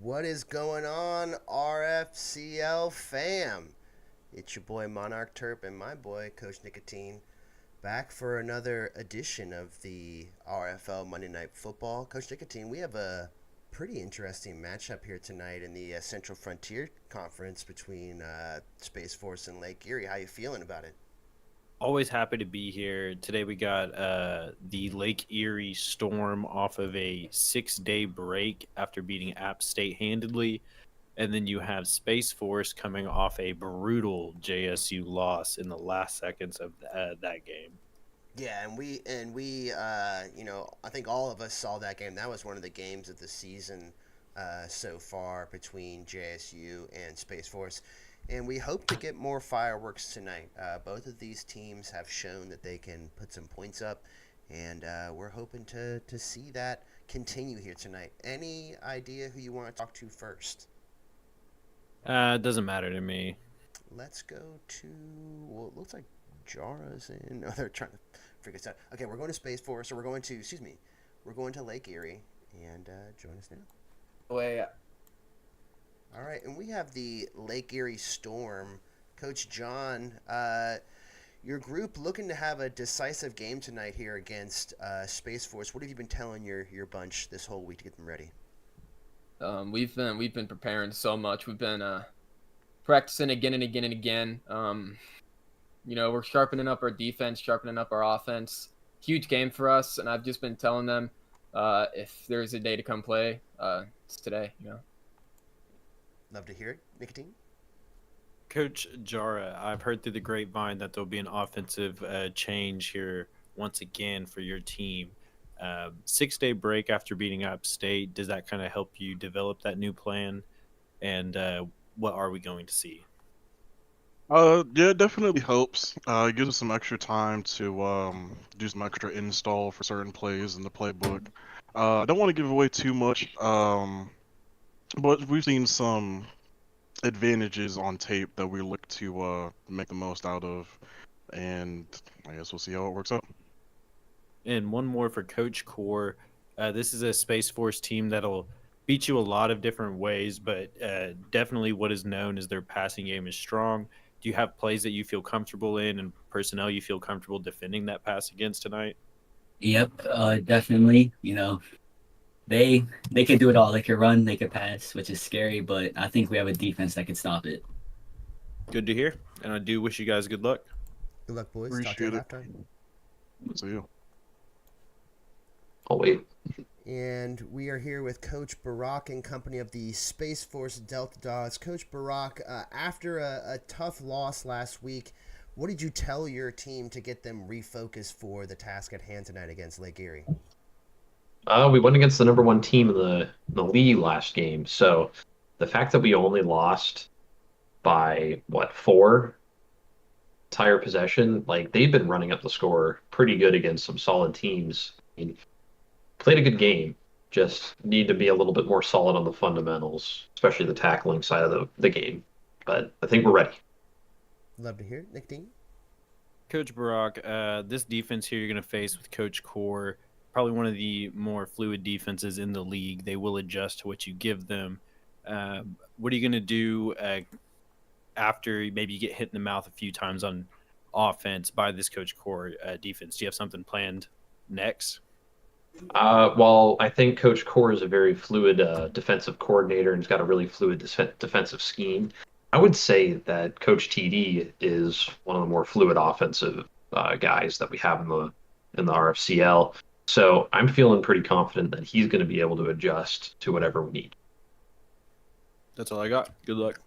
What is going on, RFCL fam? It's your boy Monarch Terp and my boy Coach Nicotine back for another edition of the RFL Monday Night Football. Coach Nicotine, we have a pretty interesting matchup here tonight in the Central Frontier Conference between Space Force and Lake Erie. How you feeling about it? Always happy to be here. Today we got the Lake Erie Storm off of a 6-day break after beating App State handedly. And then you have Space Force coming off a brutal JSU loss in the last seconds of that game. Yeah, I think all of us saw that game. That was one of the games of the season so far between JSU and Space Force. And we hope to get more fireworks tonight. Both of these teams have shown that they can put some points up, and we're hoping to see that continue here tonight. Any idea who you want to talk to first? It doesn't matter to me. Let's go to, well, it looks like Jara's in. No, they're trying to figure this out. Okay, we're going to Space Force, or we're going to Lake Erie, and join us now. Way. All right, and we have the Lake Erie Storm. Coach John, your group looking to have a decisive game tonight here against Space Force. What have you been telling your bunch this whole week to get them ready? We've been preparing so much. We've been practicing again and again and again. We're sharpening up our defense, sharpening up our offense. Huge game for us, and I've just been telling them if there's a day to come play, it's today. Love to hear it. Nicotine? Coach Jara, I've heard through the grapevine that there'll be an offensive change here once again for your team. 6-day break after beating App State, does that kind of help you develop that new plan? And what are we going to see? Yeah, it definitely helps. It gives us some extra time to do some extra install for certain plays in the playbook. I don't want to give away too much, but we've seen some advantages on tape that we look to make the most out of, and I guess we'll see how it works out. And one more for Coach Core. This is a Space Force team that'll beat you a lot of different ways, but definitely what is known as their passing game is strong. Do you have plays that you feel comfortable in and personnel you feel comfortable defending that pass against tonight? Yep, definitely. They can do it all. They can run, they can pass, which is scary, but I think we have a defense that can stop it. Good to hear, and I do wish you guys good luck. Good luck, boys. Appreciate Talk to you it. halftime. See you. Oh, wait. And we are here with Coach Barack and company of the Space Force Delta Dogs. Coach Barack, after a tough loss last week, what did you tell your team to get them refocused for the task at hand tonight against Lake Erie? We went against the number one team in the league last game. So the fact that we only lost by four entire possession, like they've been running up the score pretty good against some solid teams. I mean, played a good game. Just need to be a little bit more solid on the fundamentals, especially the tackling side of the game. But I think we're ready. Love to hear it. Nick Dean? Coach Barack, this defense here you're going to face with Coach Core, probably one of the more fluid defenses in the league. They will adjust to what you give them. What are you going to do after maybe you get hit in the mouth a few times on offense by this Coach Core defense? Do you have something planned next? Well, I think Coach Core is a very fluid defensive coordinator and he's got a really fluid defensive scheme. I would say that Coach TD is one of the more fluid offensive guys that we have in the RFCL. So I'm feeling pretty confident that he's going to be able to adjust to whatever we need. That's all I got. Good luck.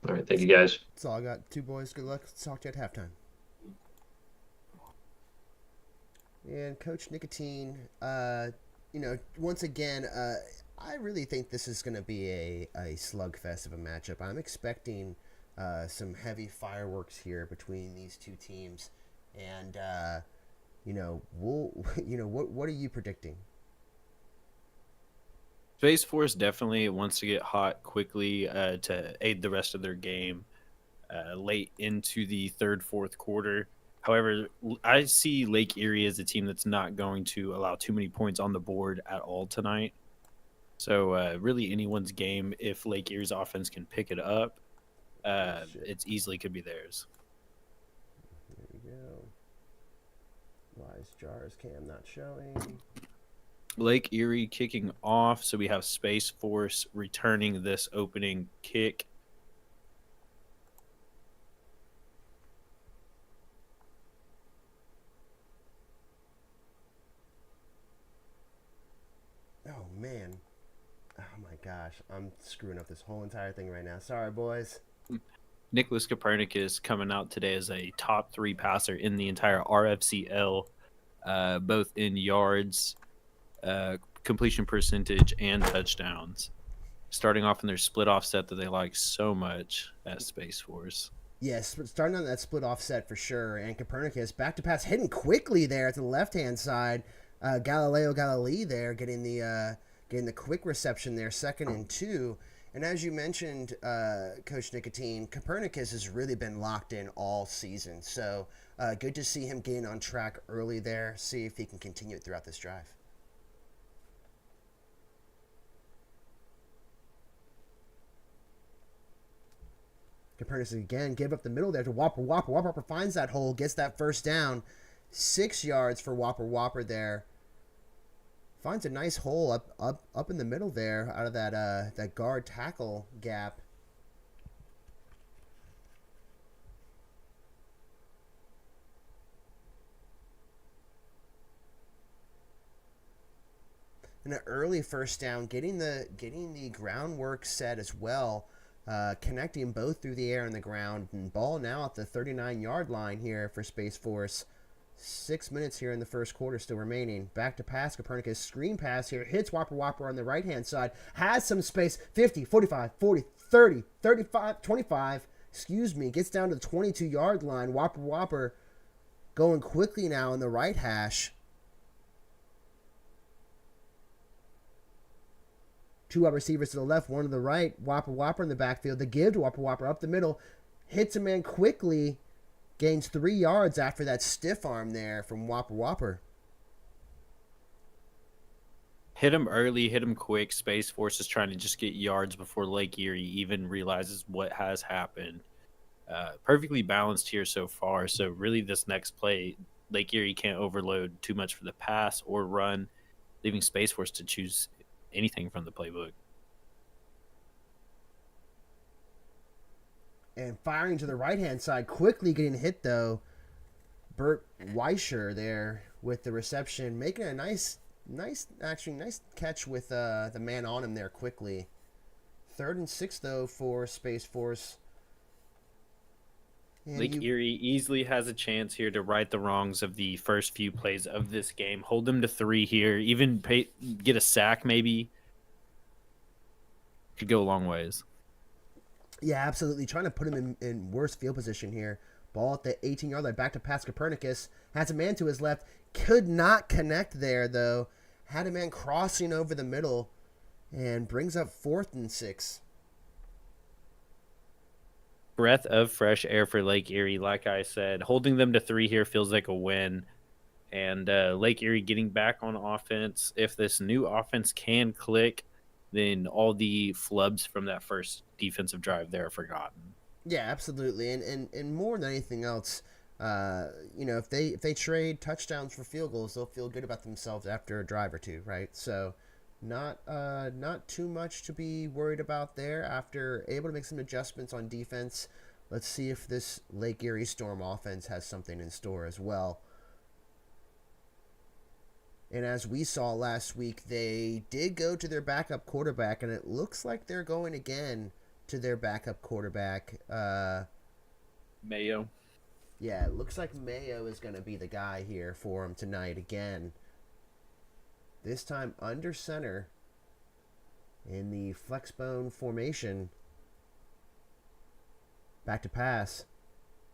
All right, thank you guys. That's all I got. Two boys, good luck. Talk to you at halftime. And Coach Nicotine, once again, I really think this is going to be a slugfest of a matchup. I'm expecting some heavy fireworks here between these two teams, and what are you predicting? Space Force definitely wants to get hot quickly to aid the rest of their game late into the third, fourth quarter. However, I see Lake Erie as a team that's not going to allow too many points on the board at all tonight. So really anyone's game, if Lake Erie's offense can pick it up, it's easily could be theirs. There we go. Wise Jars cam not showing. Lake Erie kicking off, so we have Space Force returning this opening kick. Oh, man. Oh, my gosh. I'm screwing up this whole entire thing right now. Sorry, boys. Nicholas Copernicus coming out today as a top 3 passer in the entire RFCL, both in yards, completion percentage, and touchdowns. Starting off in their split offset that they like so much at Space Force. Yes, starting on that split offset for sure. And Copernicus back to pass, hitting quickly there to the left-hand side. Galileo Galilei there getting the quick reception there, 2nd and 2. And as you mentioned, Coach Nicotine, Copernicus has really been locked in all season. So good to see him getting on track early there. See if he can continue it throughout this drive. Copernicus again gave up the middle there to Whopper. Whopper finds that hole, gets that first down. 6 yards for Whopper there. Finds a nice hole up in the middle there out of that guard tackle gap. And an early first down, getting the groundwork set as well, connecting both through the air and the ground. And ball now at the 39-yard line here for Space Force. 6 minutes here in the first quarter still remaining. Back to pass. Copernicus screen pass here. Hits Whopper on the right-hand side. Has some space. 50, 45, 40, 30, 35, 25. Gets down to the 22-yard line. Whopper going quickly now in the right hash. 2 wide receivers to the left, 1 to the right. Whopper in the backfield. The give to Whopper up the middle. Hits a man quickly. Gains 3 yards after that stiff arm there from Whopper. Hit him early, hit him quick. Space Force is trying to just get yards before Lake Erie even realizes what has happened. Perfectly balanced here so far. So really this next play, Lake Erie can't overload too much for the pass or run, leaving Space Force to choose anything from the playbook. And firing to the right-hand side, quickly getting hit, though. Burt Weischer there with the reception, making a nice Nice catch with the man on him there quickly. 3rd and 6, though, for Space Force. And Lake Erie easily has a chance here to right the wrongs of the first few plays of this game. Hold them to 3 here. Even get a sack, maybe. Could go a long ways. Yeah, absolutely. Trying to put him in worse field position here. Ball at the 18-yard line. Back to pass. Copernicus has a man to his left. Could not connect there, though. Had a man crossing over the middle and brings up 4th and 6. Breath of fresh air for Lake Erie, like I said. Holding them to 3 here feels like a win. And Lake Erie getting back on offense. If this new offense can click, then all the flubs from that first defensive drive there are forgotten. Yeah, absolutely. And more than anything else, if they trade touchdowns for field goals, they'll feel good about themselves after a drive or two, right? So not too much to be worried about there. After able to make some adjustments on defense, let's see if this Lake Erie Storm offense has something in store as well. And as we saw last week, they did go to their backup quarterback, and it looks like they're going again to their backup quarterback. Mayo. Yeah, it looks like Mayo is going to be the guy here for him tonight again. This time under center in the flexbone formation. Back to pass.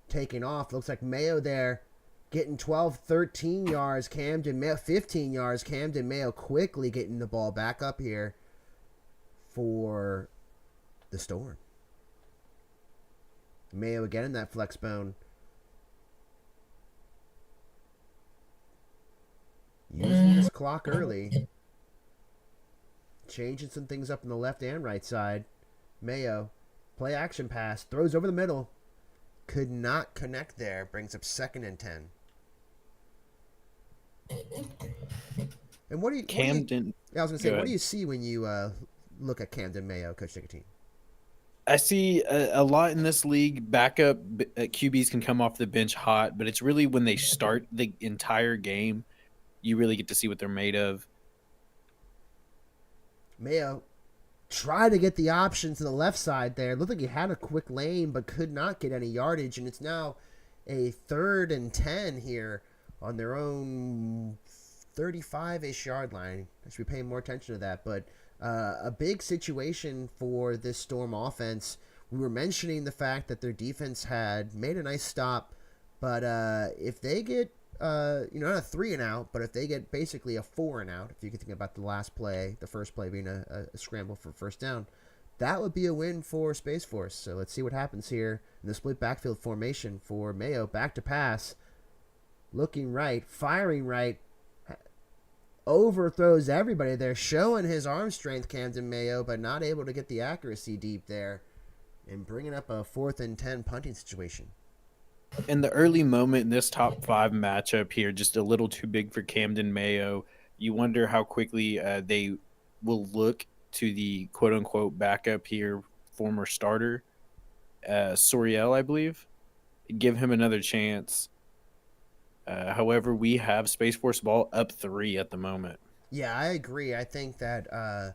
Taking off. Looks like Mayo there. Getting 12, 13 yards. Camden Mayo, 15 yards. Camden Mayo quickly getting the ball back up here for the Storm. Mayo again in that flex bone. Using this clock early. Changing some things up on the left and right side. Mayo. Play action pass. Throws over the middle. Could not connect there. Brings up 2nd and 10. And what do you... Camden. I was going to say, what do you see when you look at Camden Mayo, Coach Nicotine? I see a lot in this league. Backup QBs can come off the bench hot, but it's really when they start the entire game, you really get to see what they're made of. Mayo tried to get the option to the left side there. Looked like he had a quick lane, but could not get any yardage. And it's now a 3rd and 10 here on their own 35-ish yard line. I should be paying more attention to that. But a big situation for this Storm offense. We were mentioning the fact that their defense had made a nice stop. But if they get, not a 3 and out, but if they get basically a 4 and out, if you can think about the last play, the first play being a scramble for first down, that would be a win for Space Force. So let's see what happens here in the split backfield formation for Mayo. Back to pass. Looking right, firing right, overthrows everybody there, showing his arm strength, Camden Mayo, but not able to get the accuracy deep there and bringing up a 4th and 10 punting situation. In the early moment in this top 5 matchup here, just a little too big for Camden Mayo. You wonder how quickly they will look to the quote-unquote backup here, former starter, Soriel, I believe. Give him another chance. However, we have Space Force ball up 3 at the moment. Yeah, I agree. I think that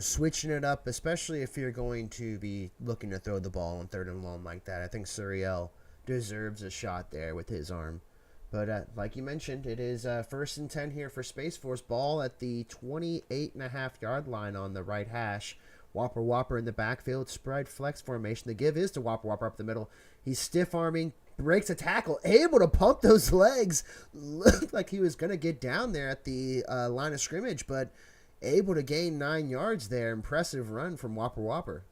switching it up, especially if you're going to be looking to throw the ball on 3rd and long like that, I think Suriel deserves a shot there with his arm. But like you mentioned, it is 1st and 10 here for Space Force. Ball at the 28.5-yard line on the right hash. Whopper in the backfield, spread flex formation. The give is to Whopper up the middle. He's stiff-arming. Breaks a tackle, able to pump those legs. Looked like he was going to get down there at the line of scrimmage, but able to gain 9 yards there. Impressive run from Whopper.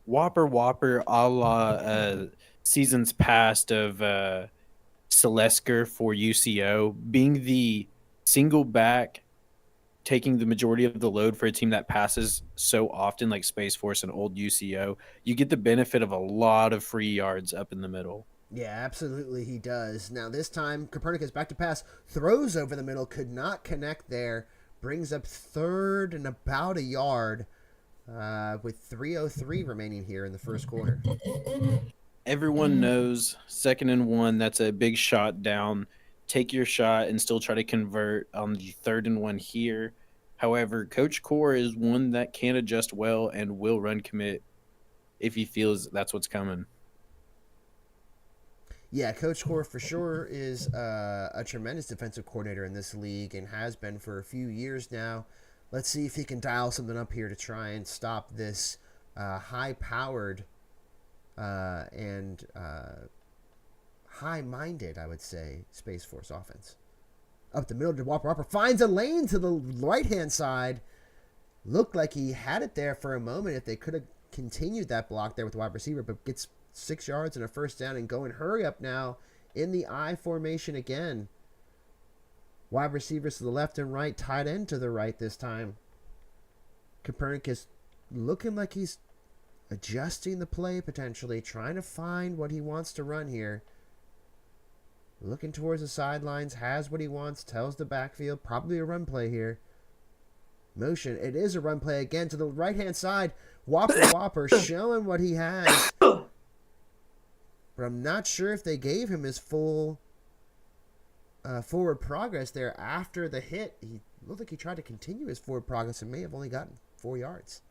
Whopper a la seasons past of Selesker for UCO. Being the single back, taking the majority of the load for a team that passes so often like Space Force and old UCO, you get the benefit of a lot of free yards up in the middle. Yeah, absolutely he does. Now this time, Copernicus back to pass, throws over the middle, could not connect there, brings up 3rd and about a yard with 3:03 remaining here in the first quarter. Everyone knows 2nd and 1, that's a big shot down take your shot and still try to convert on the 3rd and 1 here. However, Coach Core is one that can adjust well and will run commit if he feels that's what's coming. Yeah, Coach Core for sure is a tremendous defensive coordinator in this league and has been for a few years now. Let's see if he can dial something up here to try and stop this high-powered and high-minded, I would say, Space Force offense. Up the middle to Whopper finds a lane to the right-hand side. Looked like he had it there for a moment if they could have continued that block there with the wide receiver, but gets 6 yards and a first down and going. Hurry up now in the I formation again. Wide receivers to the left and right, tight end to the right this time. Copernicus looking like he's adjusting the play potentially, trying to find what he wants to run here. Looking towards the sidelines, has what he wants, tells the backfield, probably a run play here. Motion, it is a run play again to the right-hand side. Whopper showing what he has. But I'm not sure if they gave him his full forward progress there after the hit. He looked like he tried to continue his forward progress and may have only gotten 4 yards.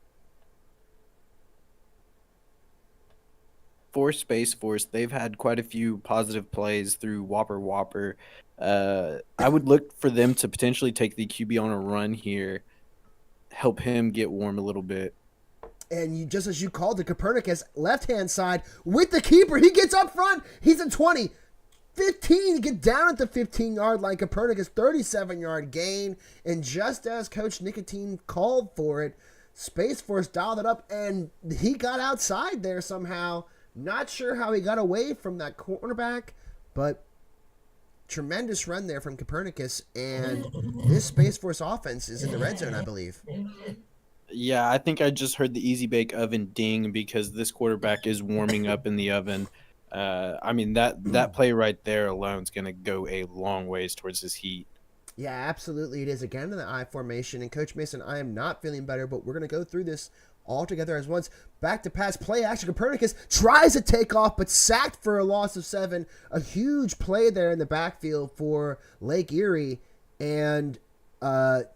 For Space Force, they've had quite a few positive plays through Whopper. I would look for them to potentially take the QB on a run here, help him get warm a little bit. And you, just as you called the Copernicus left-hand side with the keeper, he gets up front. He's at 20, 15, get down at the 15-yard line. Copernicus 37-yard gain. And just as Coach Nicotine called for it, Space Force dialed it up, and he got outside there somehow. Not sure how he got away from that cornerback, but tremendous run there from Copernicus. And this Space Force offense is in the red zone, I believe. Yeah, I think I just heard the easy bake oven ding because this quarterback is warming up in the oven. I mean, that play right there alone is going to go a long ways towards his heat. Yeah, absolutely it is. Again in the I formation. And Coach Mason, I am not feeling better, but we're going to go through this all together as once. Back to pass, play action. Copernicus tries to take off, but sacked for a loss of 7. A huge play there in the backfield for Lake Erie. And, 2nd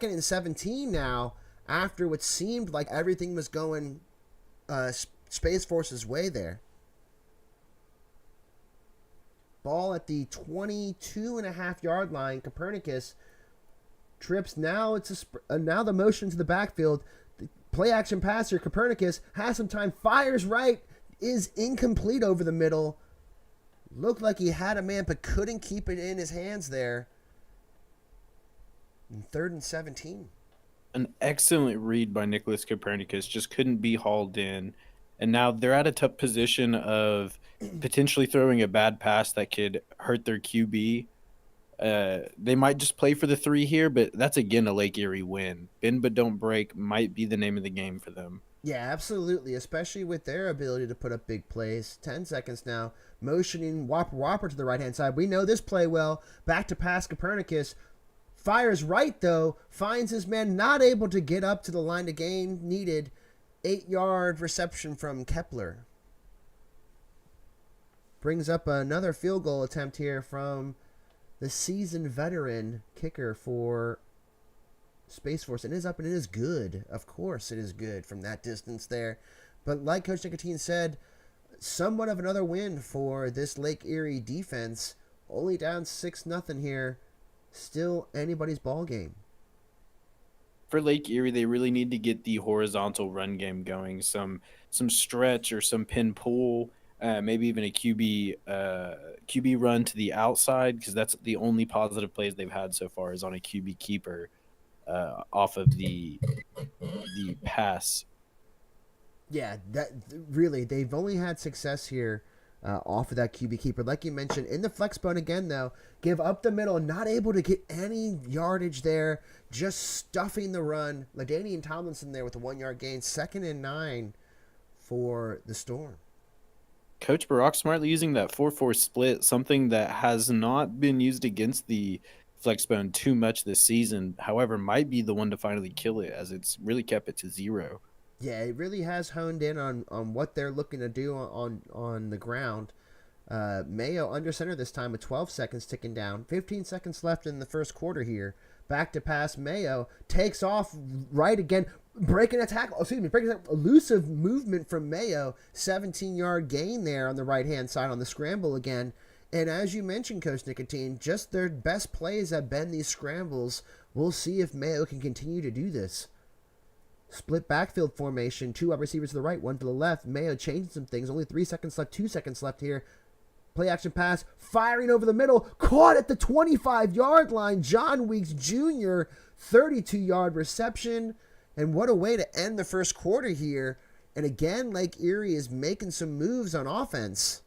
and 17 now, after what seemed like everything was going Space Force's way there. Ball at the 22.5-yard line. Copernicus trips. Now now the motion to the backfield. The play action pass here. Copernicus has some time. Fires right. Is incomplete over the middle. Looked like he had a man, but couldn't keep it in his hands there. 3rd and 17. An excellent read by Nicholas Copernicus, just couldn't be hauled in. And now they're at a tough position of potentially throwing a bad pass that could hurt their QB. They might just play for the 3 here, but that's again a Lake Erie win. Bend but don't break might be the name of the game for them. Yeah, absolutely, especially with their ability to put up big plays. 10 seconds now, motioning Whopper to the right-hand side. We know this play well. Back to pass, Copernicus. Fires right, though. Finds his man, not able to get up to the line to gain. Needed 8-yard reception from Kepler. Brings up another field goal attempt here from the seasoned veteran kicker for Space Force. It is up and it is good. Of course it is good from that distance there. But like Coach Nicotine said, somewhat of another win for this Lake Erie defense. Only down 6-0 here. Still anybody's ball game. For Lake Erie, they really need to get the horizontal run game going. Some stretch or some pin pull, maybe even a QB run to the outside, because that's the only positive plays they've had so far is on a QB keeper off of the pass. Yeah, that really they've only had success here off of that QB keeper. Like you mentioned, in the flex bone again, though, give up the middle, not able to get any yardage there, just stuffing the run. LaDainian Tomlinson there with a 1-yard gain, 2nd and 9 for the Storm. Coach Barack smartly using that 4-4 split, something that has not been used against the flexbone too much this season. However, might be the one to finally kill it, as it's really kept it to 0. Yeah, it really has honed in on what they're looking to do on the ground. Mayo under center this time with 12 seconds ticking down. 15 seconds left in the first quarter here. Back to pass. Mayo takes off right again. Breaking a tackle. Breaking an elusive movement from Mayo. 17-yard gain there on the right-hand side on the scramble again. And as you mentioned, Coach Nicotine, just their best plays have been these scrambles. We'll see if Mayo can continue to do this. Split backfield formation. 2 wide receivers to the right, 1 to the left. Mayo changing some things. Only 3 seconds left, 2 seconds left here. Play action pass, firing over the middle, caught at the 25-yard line. John Weeks Jr., 32-yard reception. And what a way to end the first quarter here. And again, Lake Erie is making some moves on offense.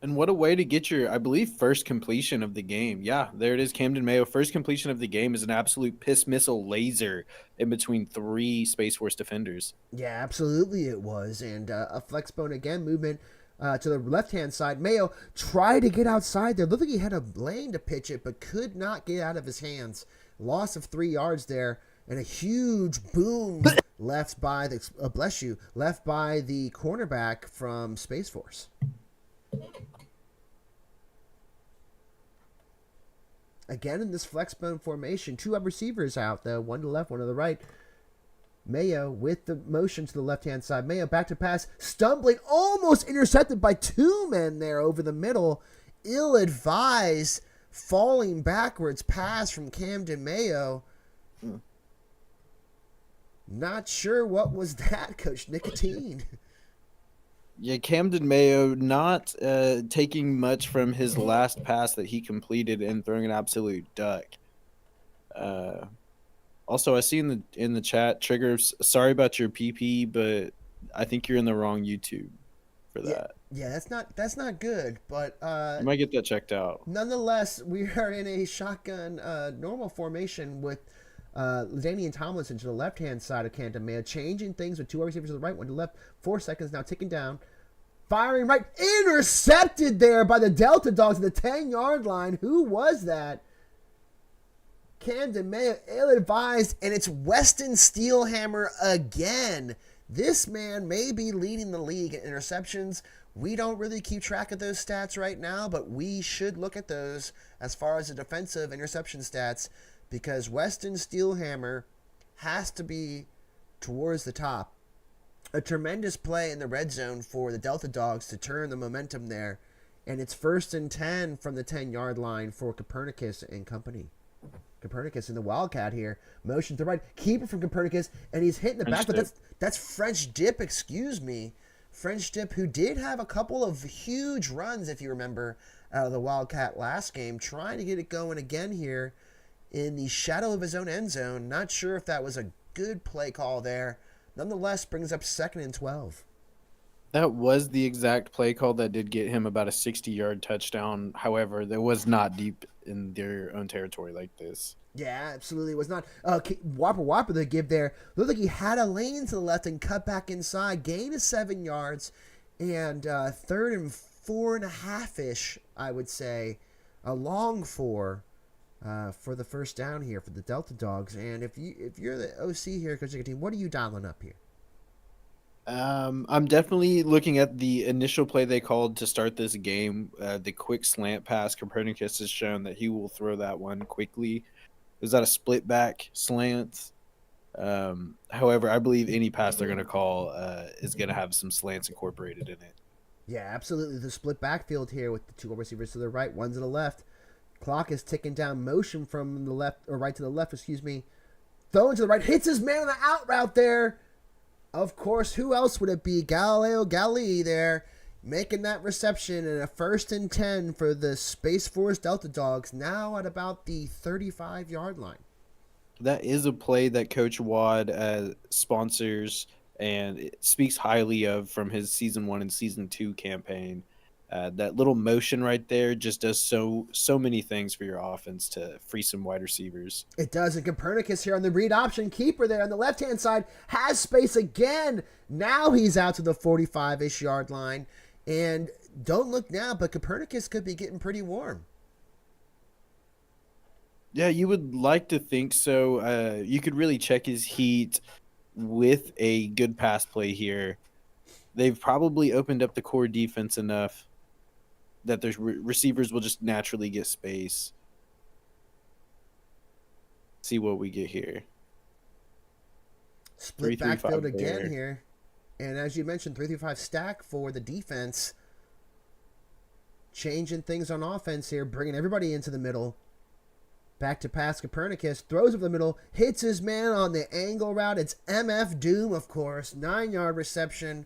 And what a way to get your, I believe, first completion of the game. Yeah, there it is, Camden Mayo. First completion of the game is an absolute piss missile laser in between 3 Space Force defenders. Yeah, absolutely it was. And a flex bone again, movement to the left-hand side. Mayo tried to get outside there. Looked like he had a lane to pitch it, but could not get out of his hands. Loss of 3 yards there, and a huge boom left by the left by the cornerback from Space Force. Again in this flex bone formation, 2 wide receivers out though, 1 to the left, 1 to the right. Mayo with the motion to the left-hand side. Mayo back to pass, stumbling, almost intercepted by 2 men there over the middle. Ill-advised, falling backwards pass from Camden Mayo. Not sure what was that, Coach Nicotine. Yeah, Camden Mayo not taking much from his last pass that he completed and throwing an absolute duck. Also, I see in the chat, Triggers, sorry about your PP, but I think you're in the wrong YouTube for that. Yeah, that's not good, but you might get that checked out. Nonetheless, we are in a shotgun normal formation with Damian Tomlinson to the left-hand side of Camden Mayo, changing things with 2 receivers to the right, 1 to the left. 4 seconds now, ticking down. Firing right, intercepted there by the Delta Dogs at the 10-yard line. Who was that? Camden Mayo, ill-advised, and it's Weston Steelhammer again. This man may be leading the league in interceptions. We don't really keep track of those stats right now, but we should look at those as far as the defensive interception stats, because Weston Steelhammer has to be towards the top. A tremendous play in the red zone for the Delta Dogs to turn the momentum there, and it's 1st and 10 from the 10-yard line for Copernicus and company. Copernicus in the Wildcat here. Motion to the right. Keeper from Copernicus, and he's hitting the back. But that's French Dip, excuse me. French Dip, who did have a couple of huge runs, if you remember, out of the Wildcat last game, trying to get it going again here in the shadow of his own end zone. Not sure if that was a good play call there. Nonetheless, brings up 2nd and 12. That was the exact play call that did get him about a 60-yard touchdown. However, that was not deep in their own territory like this. Yeah, absolutely. It was not. Whopper the give there. Looked like he had a lane to the left and cut back inside. Gain of 7 yards. And 3rd and 4.5-ish, I would say. A long 4 for the first down here for the Delta Dogs. And if you're the OC here, Coach Nicotine, what are you dialing up here? I'm definitely looking at the initial play they called to start this game. The quick slant pass. Copernicus has shown that he will throw that one quickly. Is that a split back slant? However, I believe any pass they're going to call is going to have some slants incorporated in it. Yeah, absolutely. The split backfield here with the 2 receivers to the right, 1 to the left. Clock is ticking down. Motion from the left, or right to the left, excuse me. Throwing to the right. Hits his man on the out route there. Of course, who else would it be? Galileo Galli there, making that reception, and a 1st and 10 for the Space Force Delta Dogs, now at about the 35-yard line. That is a play that Coach Wad sponsors and it speaks highly of from his Season 1 and Season 2 campaign. That little motion right there just does so many things for your offense to free some wide receivers. It does. And Copernicus here on the read option. Keeper there on the left-hand side has space again. Now he's out to the 45-ish yard line. And don't look now, but Copernicus could be getting pretty warm. Yeah, you would like to think so. You could really check his heat with a good pass play here. They've probably opened up the core defense enough that the receivers will just naturally get space. See what we get here. Split 3-3-5 backfield again there. here. And as you mentioned, 3-3-5 stack for the defense. Changing things on offense here, bringing everybody into the middle. Back to pass, Copernicus throws up the middle, hits his man on the angle route. It's MF Doom, of course. 9-yard reception.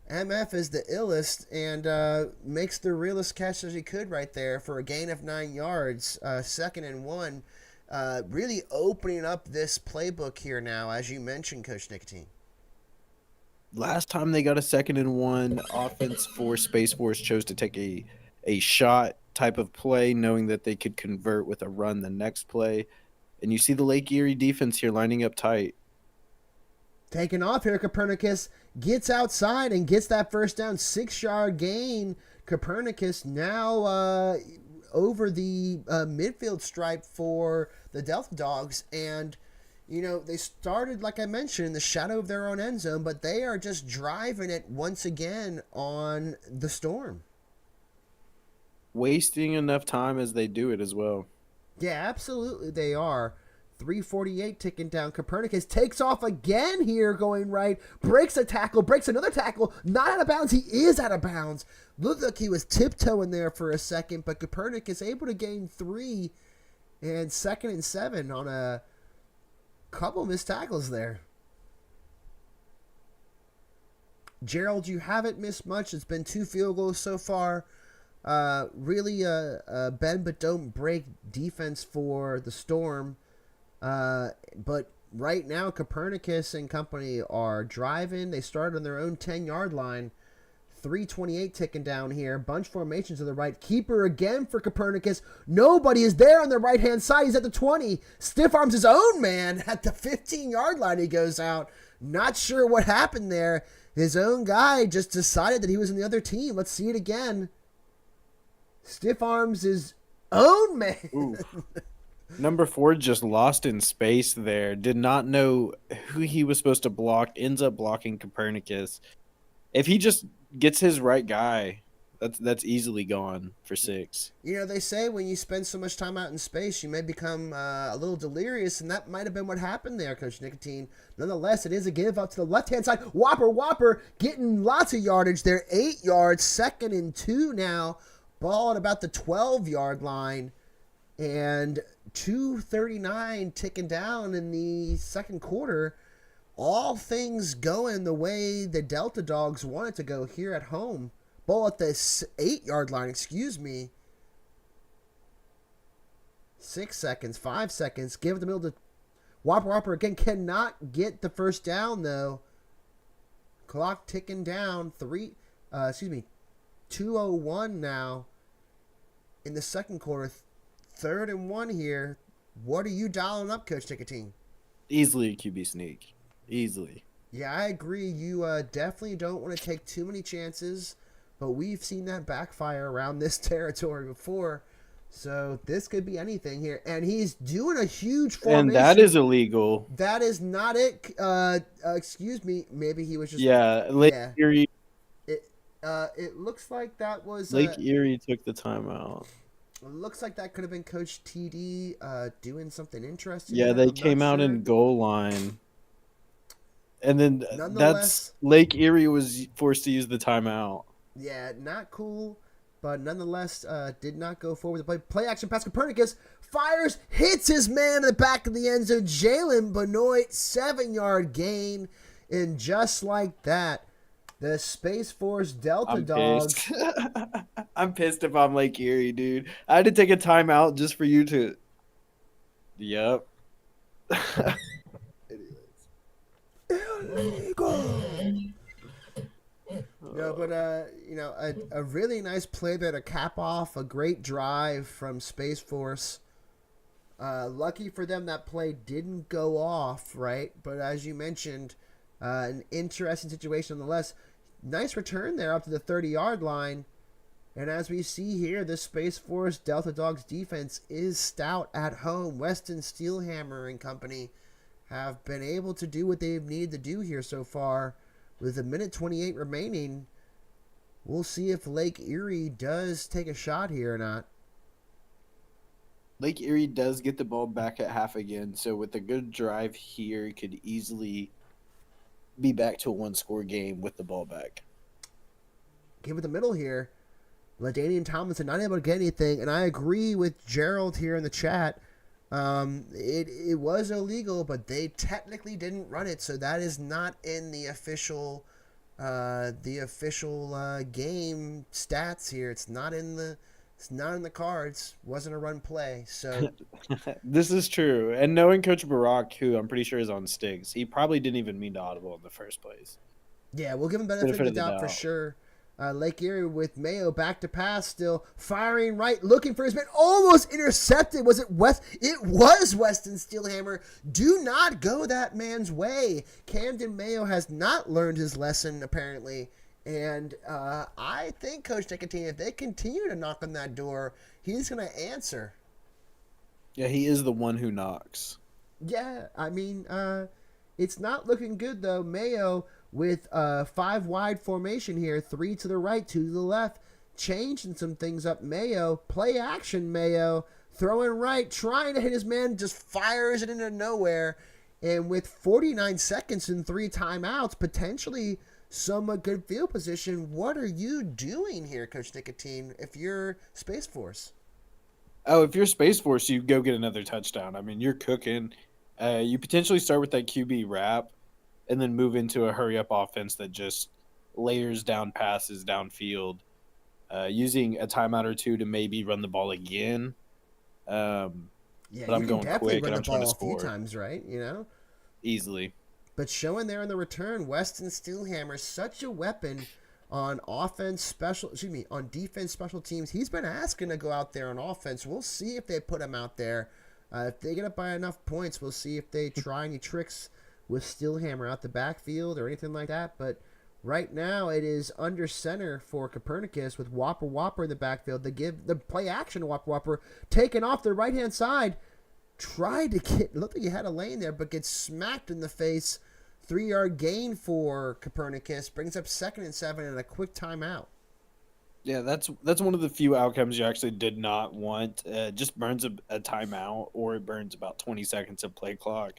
MF is the illest and makes the realest catch as he could right there for a gain of 9 yards. 2nd and 1. Really opening up this playbook here now, as you mentioned, Coach Nicotine. Last time they got a 2nd and 1, offense for Space Force chose to take a shot type of play, knowing that they could convert with a run the next play. And you see the Lake Erie defense here lining up tight. Taking off here, Copernicus gets outside and gets that first down. 6-yard gain. Copernicus now over the midfield stripe for the Delta Dogs. And, you know, they started, like I mentioned, in the shadow of their own end zone, but they are just driving it once again on the Storm. Wasting enough time as they do it as well. Yeah, absolutely they are. 3:48 ticking down. Copernicus takes off again here going right. Breaks a tackle. Breaks another tackle. Not out of bounds. He is out of bounds. Looked like he was tiptoeing there for a second, but Copernicus able to gain 3 and 2nd and 7 on a couple missed tackles there. Gerald, you haven't missed much. It's been 2 field goals so far. Really bend but don't break defense for the Storm. But right now, Copernicus and company are driving. They start on their own 10-yard line. 3:28 ticking down here. Bunch formation to the right. Keeper again for Copernicus. Nobody is there on the right-hand side. He's at the 20. Stiff arms his own man at the 15-yard line. He goes out. Not sure what happened there. His own guy just decided that he was in the other team. Let's see it again. Stiff arms his own man. Number 4 just lost in space there. Did not know who he was supposed to block. Ends up blocking Copernicus. If he just gets his right guy, that's easily gone for 6. You know, they say when you spend so much time out in space, you may become a little delirious, and that might have been what happened there, Coach Nicotine. Nonetheless, it is a give up to the left-hand side. Whopper getting lots of yardage there. 8 yards, 2nd and 2 now. Ball at about the 12-yard line. And 2:39 ticking down in the second quarter. All things going the way the Delta Dogs want it to go here at home. Ball at the 8-yard line, excuse me. 6 seconds, 5 seconds. Give it the middle to Whopper again. Cannot get the first down, though. Clock ticking down. 2:01 now in the second quarter. 3rd and 1 here. What are you dialing up, Coach Nicotine? Easily a QB sneak. Easily. Yeah, I agree. You definitely don't want to take too many chances, but we've seen that backfire around this territory before. So this could be anything here. And he's doing a huge formation. And that is illegal. That is not it. Excuse me. Maybe he was just... Yeah, Lake Erie. It looks like that was... Lake Erie took the timeout. It looks like that could have been Coach TD doing something interesting. Yeah, they came out in goal line. And then that's Lake Erie was forced to use the timeout. Yeah, not cool, but nonetheless did not go forward. Play action pass. Copernicus fires, hits his man in the back of the end zone. Jalen Benoit, 7-yard gain. And just like that, the Space Force Delta Dogs. I'm pissed if I'm Lake Erie, dude. I had to take a timeout just for you to. Yep. Illegal. No, but a really nice play there to cap off a great drive from Space Force. Lucky for them that play didn't go off, right? But as you mentioned, an interesting situation nonetheless. Nice return there up to the 30-yard line. And as we see here, the Space Force Delta Dogs defense is stout at home. Weston Steelhammer and company have been able to do what they've needed to do here so far. With a minute 28 remaining, we'll see if Lake Erie does take a shot here or not. Lake Erie does get the ball back at half again, so with a good drive here, could easily be back to a one-score game with the ball back. Give it the middle here. LaDainian Tomlinson not able to get anything, and I agree with Gerald here in the chat. It was illegal, but they technically didn't run it, so that is not in the official game stats here. It's not in the cards. Wasn't a run play. So This is true. And knowing Coach Barack, who I'm pretty sure is on sticks, he probably didn't even mean to audible in the first place. yeah, we'll give him benefit of the doubt for sure. Lake Erie with Mayo back to pass, still firing right, looking for his man, almost intercepted. Was it West? It was Weston Steelhammer. Do not go that man's way. Camden Mayo has not learned his lesson, apparently. And I think Coach Nicotine, if they continue to knock on that door, he's going to answer. Yeah, he is the one who knocks. Yeah, I mean, it's not looking good, though. Mayo with 5 wide formation here, 3 to the right, 2 to the left, changing some things up. Mayo, play action Mayo, throwing right, trying to hit his man, just fires it into nowhere. And with 49 seconds and 3 timeouts, potentially somewhat good field position, what are you doing here, Coach Nicotine, if you're Space Force? Oh, if you're Space Force, you go get another touchdown. I mean, you're cooking. You potentially start with that QB wrap and then move into a hurry-up offense that just layers down passes downfield, using a timeout or two to maybe run the ball again. Yeah, but I'm going quick and I'm trying to a few score times, right? You know, easily. But showing there in the return, Weston Steelhammer, such a weapon on on defense, special teams. He's been asking to go out there on offense. We'll see if they put him out there. If they get up by enough points, we'll see if they try any tricks with Steelhammer out the backfield or anything like that. But right now it is under center for Copernicus with Whopper in the backfield. They give the play action to Whopper, taken off the right-hand side. Tried to get, looked like he had a lane there, but gets smacked in the face. 3-yard gain for Copernicus. Brings up 2nd and 7 and a quick timeout. Yeah, that's one of the few outcomes you actually did not want. Just burns a timeout, or it burns about 20 seconds of play clock.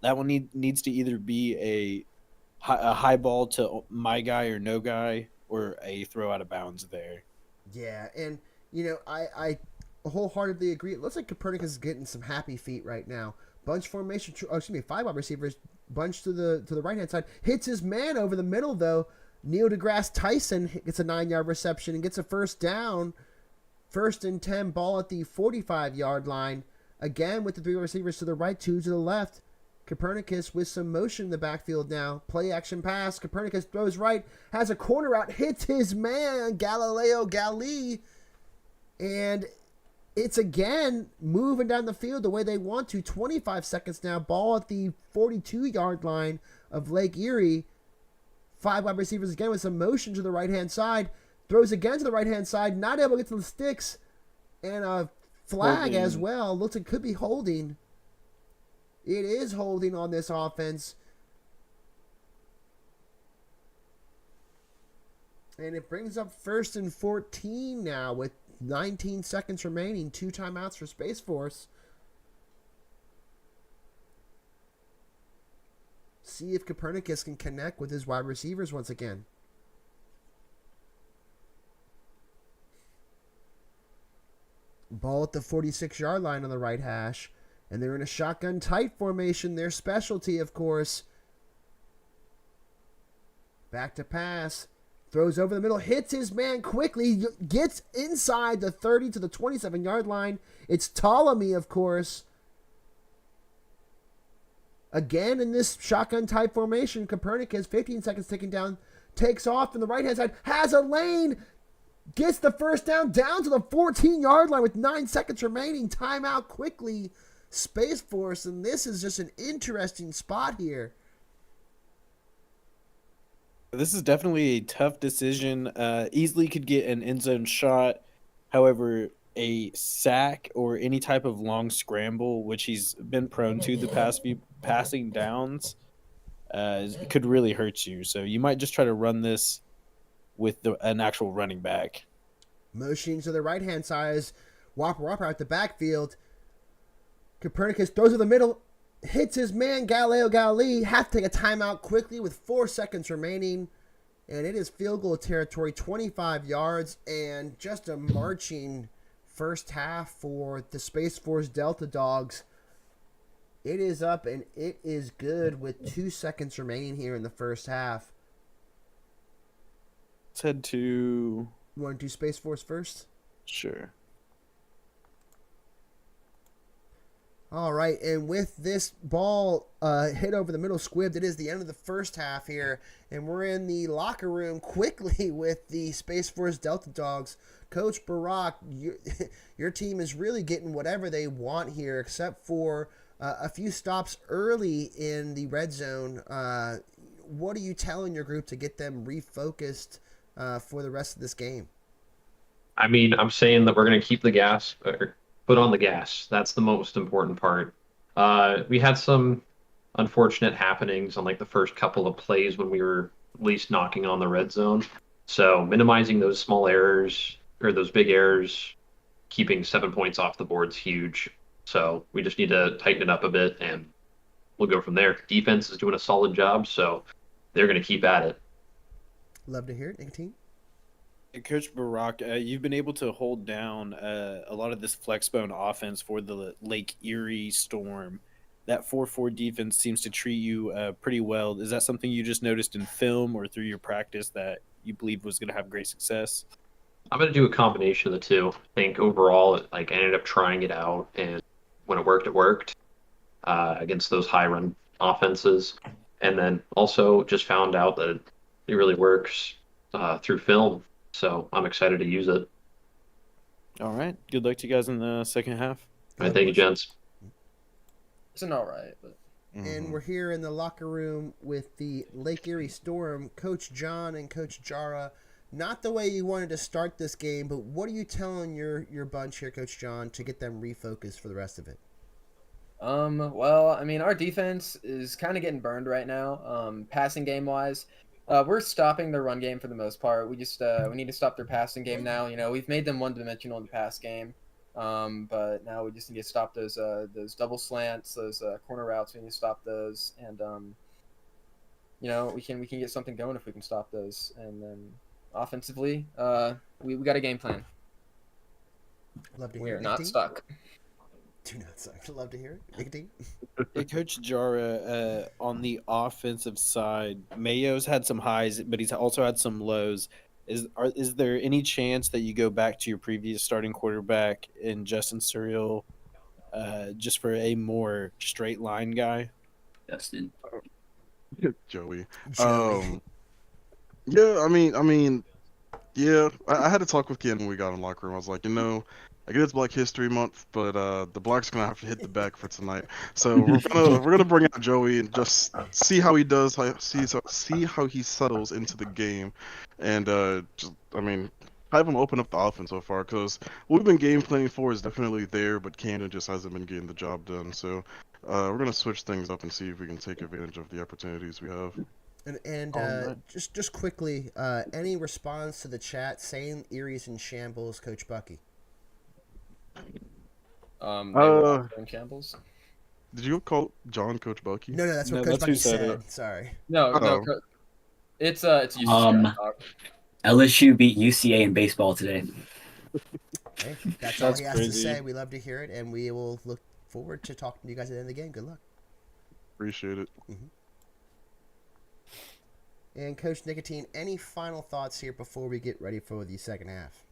That one needs to either be a high ball to my guy or no guy, or a throw out of bounds there. Yeah, and, you know, I wholeheartedly agree. It looks like Copernicus is getting some happy feet right now. Bunch formation, 5 wide receivers, bunch to the right-hand side. Hits his man over the middle, though. Neil deGrasse Tyson gets a 9-yard reception and gets a first down. 1st and 10, ball at the 45-yard line. Again with the 3 receivers to the right, 2 to the left. Copernicus with some motion in the backfield now. Play action pass. Copernicus throws right, has a corner out, hits his man, Galileo Galli. And it's again moving down the field the way they want to. 25 seconds now. Ball at the 42-yard line of Lake Erie. 5 wide receivers again with some motion to the right-hand side. Throws again to the right-hand side. Not able to get to the sticks. And a flag as well. Looks like it could be holding. It is holding on this offense. And it brings up 1st and 14 now with 19 seconds remaining. 2 timeouts for Space Force. See if Copernicus can connect with his wide receivers once again. Ball at the 46-yard line on the right hash. And they're in a shotgun tight formation. Their specialty, of course. Back to pass. Throws over the middle. Hits his man quickly. Gets inside the 30 to the 27-yard line. It's Ptolemy, of course. Again in this shotgun type formation, Copernicus, 15 seconds ticking down, takes off from the right-hand side, has a lane, gets the first down to the 14-yard line with 9 seconds remaining. Timeout quickly, Space Force, and this is just an interesting spot here. This is definitely a tough decision. Easily could get an end zone shot. However, a sack or any type of long scramble, which he's been prone to the past few passing downs, could really hurt you. So you might just try to run this with an actual running back. Motioning to the right-hand side is Whopper out the backfield. Copernicus throws to the middle, hits his man Galileo Galilei. Have to take a timeout quickly with 4 seconds remaining. And it is field goal territory, 25 yards, and just a marching first half for the Space Force Delta Dogs. It is up and it is good with 2 seconds remaining here in the first half. Let's head to... You want to do Space Force first? Sure. All right, and with this ball hit over the middle squibbed, it is the end of the first half here, and we're in the locker room quickly with the Space Force Delta Dogs. Coach Barack, your team is really getting whatever they want here, except for a few stops early in the red zone. What are you telling your group to get them refocused for the rest of this game? I mean, I'm saying that we're going to keep the gas, or put on the gas. That's the most important part. We had some unfortunate happenings on like the first couple of plays when we were at least knocking on the red zone. So minimizing those small errors or those big errors, keeping 7 points off the board is huge. So we just need to tighten it up a bit and we'll go from there. Defense is doing a solid job, so they're going to keep at it. Love to hear it, Nicotine. Coach Barack, you've been able to hold down a lot of this flexbone offense for the Lake Erie Storm. That 4-4 defense seems to treat you pretty well. Is that something you just noticed in film or through your practice that you believe was going to have great success? I'm going to do a combination of the two. I think overall, I ended up trying it out, and when it worked against those high run offenses. And then also just found out that it really works through film. So I'm excited to use it. All right. Good luck to you guys in the second half. All right, thank you, gents. It's an all right, but And we're here in the locker room with the Lake Erie Storm, Coach John and Coach Jara. Not the way you wanted to start this game, but what are you telling your bunch here, Coach John, to get them refocused for the rest of it? well, I mean, our defense is kind of getting burned right now. Passing game wise, we're stopping their run game for the most part. We just we need to stop their passing game now. You know, we've made them one dimensional in the pass game, but now we just need to stop those double slants, those corner routes. We need to stop those, and you know, we can get something going if we can stop those. And then offensively, we got a game plan. Love to hear We are it. not Nicotine? stuck. Do not suck. Love to hear it. Nicotine? Hey, Coach Jara, on the offensive side, Mayo's had some highs, but he's also had some lows. Is there any chance that you go back to your previous starting quarterback in Justin Surreal, just for a more straight line guy? Justin. Joey. Joey. Yeah, I mean, yeah. I had to talk with Ken when we got in the locker room. I was like, I get it's Black History Month, but the Blacks gonna have to hit the back for tonight. So we're gonna bring out Joey and just see how he does, see how he settles into the game, and have him open up the offense so far, because what we've been game planning for is definitely there, but Camden just hasn't been getting the job done. So we're gonna switch things up and see if we can take advantage of the opportunities we have. And right. just quickly, any response to the chat saying Erie's in shambles, Coach Bucky? They were in shambles. Did you call John Coach Bucky? No, that's what No, Coach that's who Bucky said said. it. Sorry. No, Uh-oh. it's UCI. LSU beat UCA in baseball today. Hey, that's all That's he has to crazy. say. We love to hear it, and we will look forward to talking to you guys at the end of the game. Good luck. Appreciate it. And Coach Nicotine, any final thoughts here before we get ready for the second half?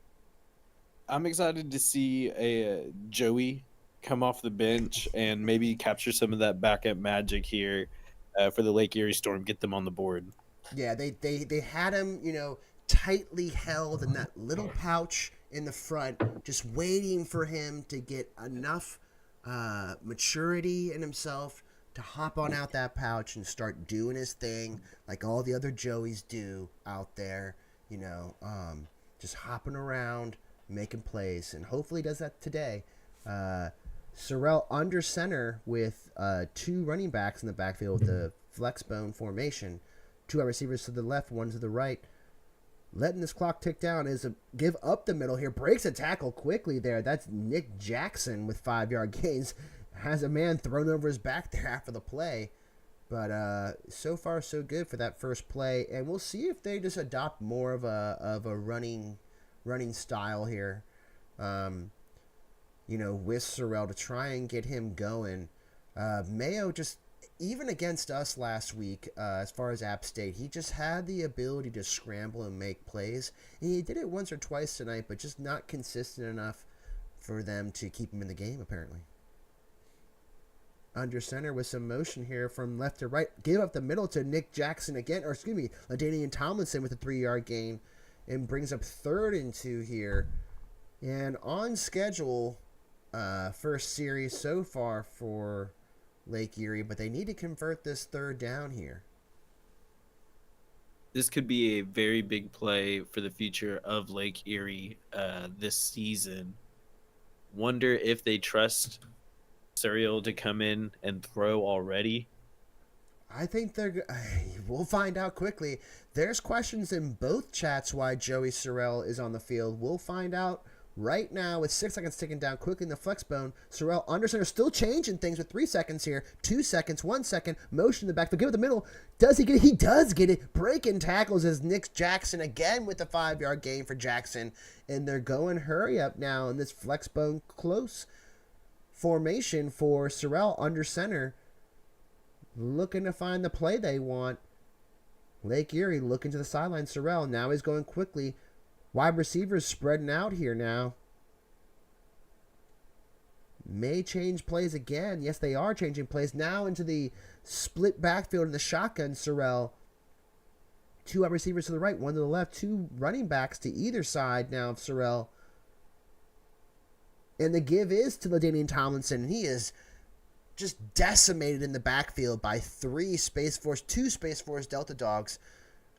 I'm excited to see a Joey come off the bench and maybe capture some of that backup magic here for the Lake Erie Storm, get them on the board. Yeah, they had him, tightly held in that little pouch in the front, just waiting for him to get enough maturity in himself to hop on out that pouch and start doing his thing like all the other Joeys do out there, just hopping around, making plays, and hopefully he does that today. Sorrell under center with 2 running backs in the backfield with the flex bone formation, 2 wide receivers to the left, 1 to the right. letting this clock tick down is a give up the middle here. Breaks a tackle quickly there. That's Nick Jackson with 5-yard gains. Has a man thrown over his back there after the play. But so far so good for that first play, and we'll see if they just adopt more of a running style here. With Sorrell to try and get him going. Mayo just, even against us last week, as far as App State, he just had the ability to scramble and make plays. And he did it once or twice tonight, but just not consistent enough for them to keep him in the game, apparently. Under center with some motion here from left to right. Give up the middle to Nick Jackson again, or excuse me, LaDainian Tomlinson with a 3-yard gain, and brings up 3rd and 2 here. And on schedule, first series so far for Lake Erie, but they need to convert this 3rd down here. This could be a very big play for the future of Lake Erie this season. Wonder if they trust Surreal to come in and throw already. I think we'll find out quickly. There's questions in both chats why Joey Sorrell is on the field. We'll find out right now with 6 seconds ticking down quickly in the flex bone. Sorrell under center still changing things with 3 seconds here. 2 seconds, 1 second. Motion in the back. Give it the middle. Does he get it? He does get it. Breaking tackles as Nick Jackson again with the 5-yard gain for Jackson. And they're going hurry up now in this flex bone close formation for Sorrell under center. Looking to find the play they want. Lake Erie looking to the sideline. Sorrell now he's going quickly. Wide receivers spreading out here now. May change plays again. Yes, they are changing plays now into the split backfield in the shotgun. Sorrell. 2 wide receivers to the right, 1 to the left. 2 running backs to either side now of Sorrell. And the give is to LaDainian Tomlinson. He is just decimated in the backfield by 2 Space Force Delta Dogs.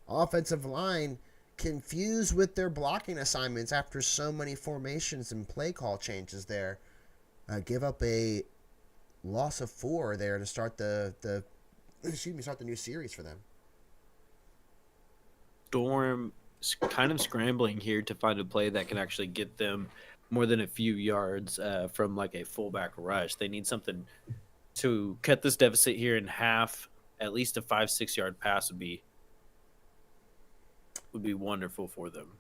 Offensive line confused with their blocking assignments after so many formations and play call changes there. Give up a loss of 4 there to start the new series for them. Storm kind of scrambling here to find a play that can actually get them more than a few yards from like a fullback rush. They need something to cut this deficit here in half. At least a 5-6 yard pass would be wonderful for them.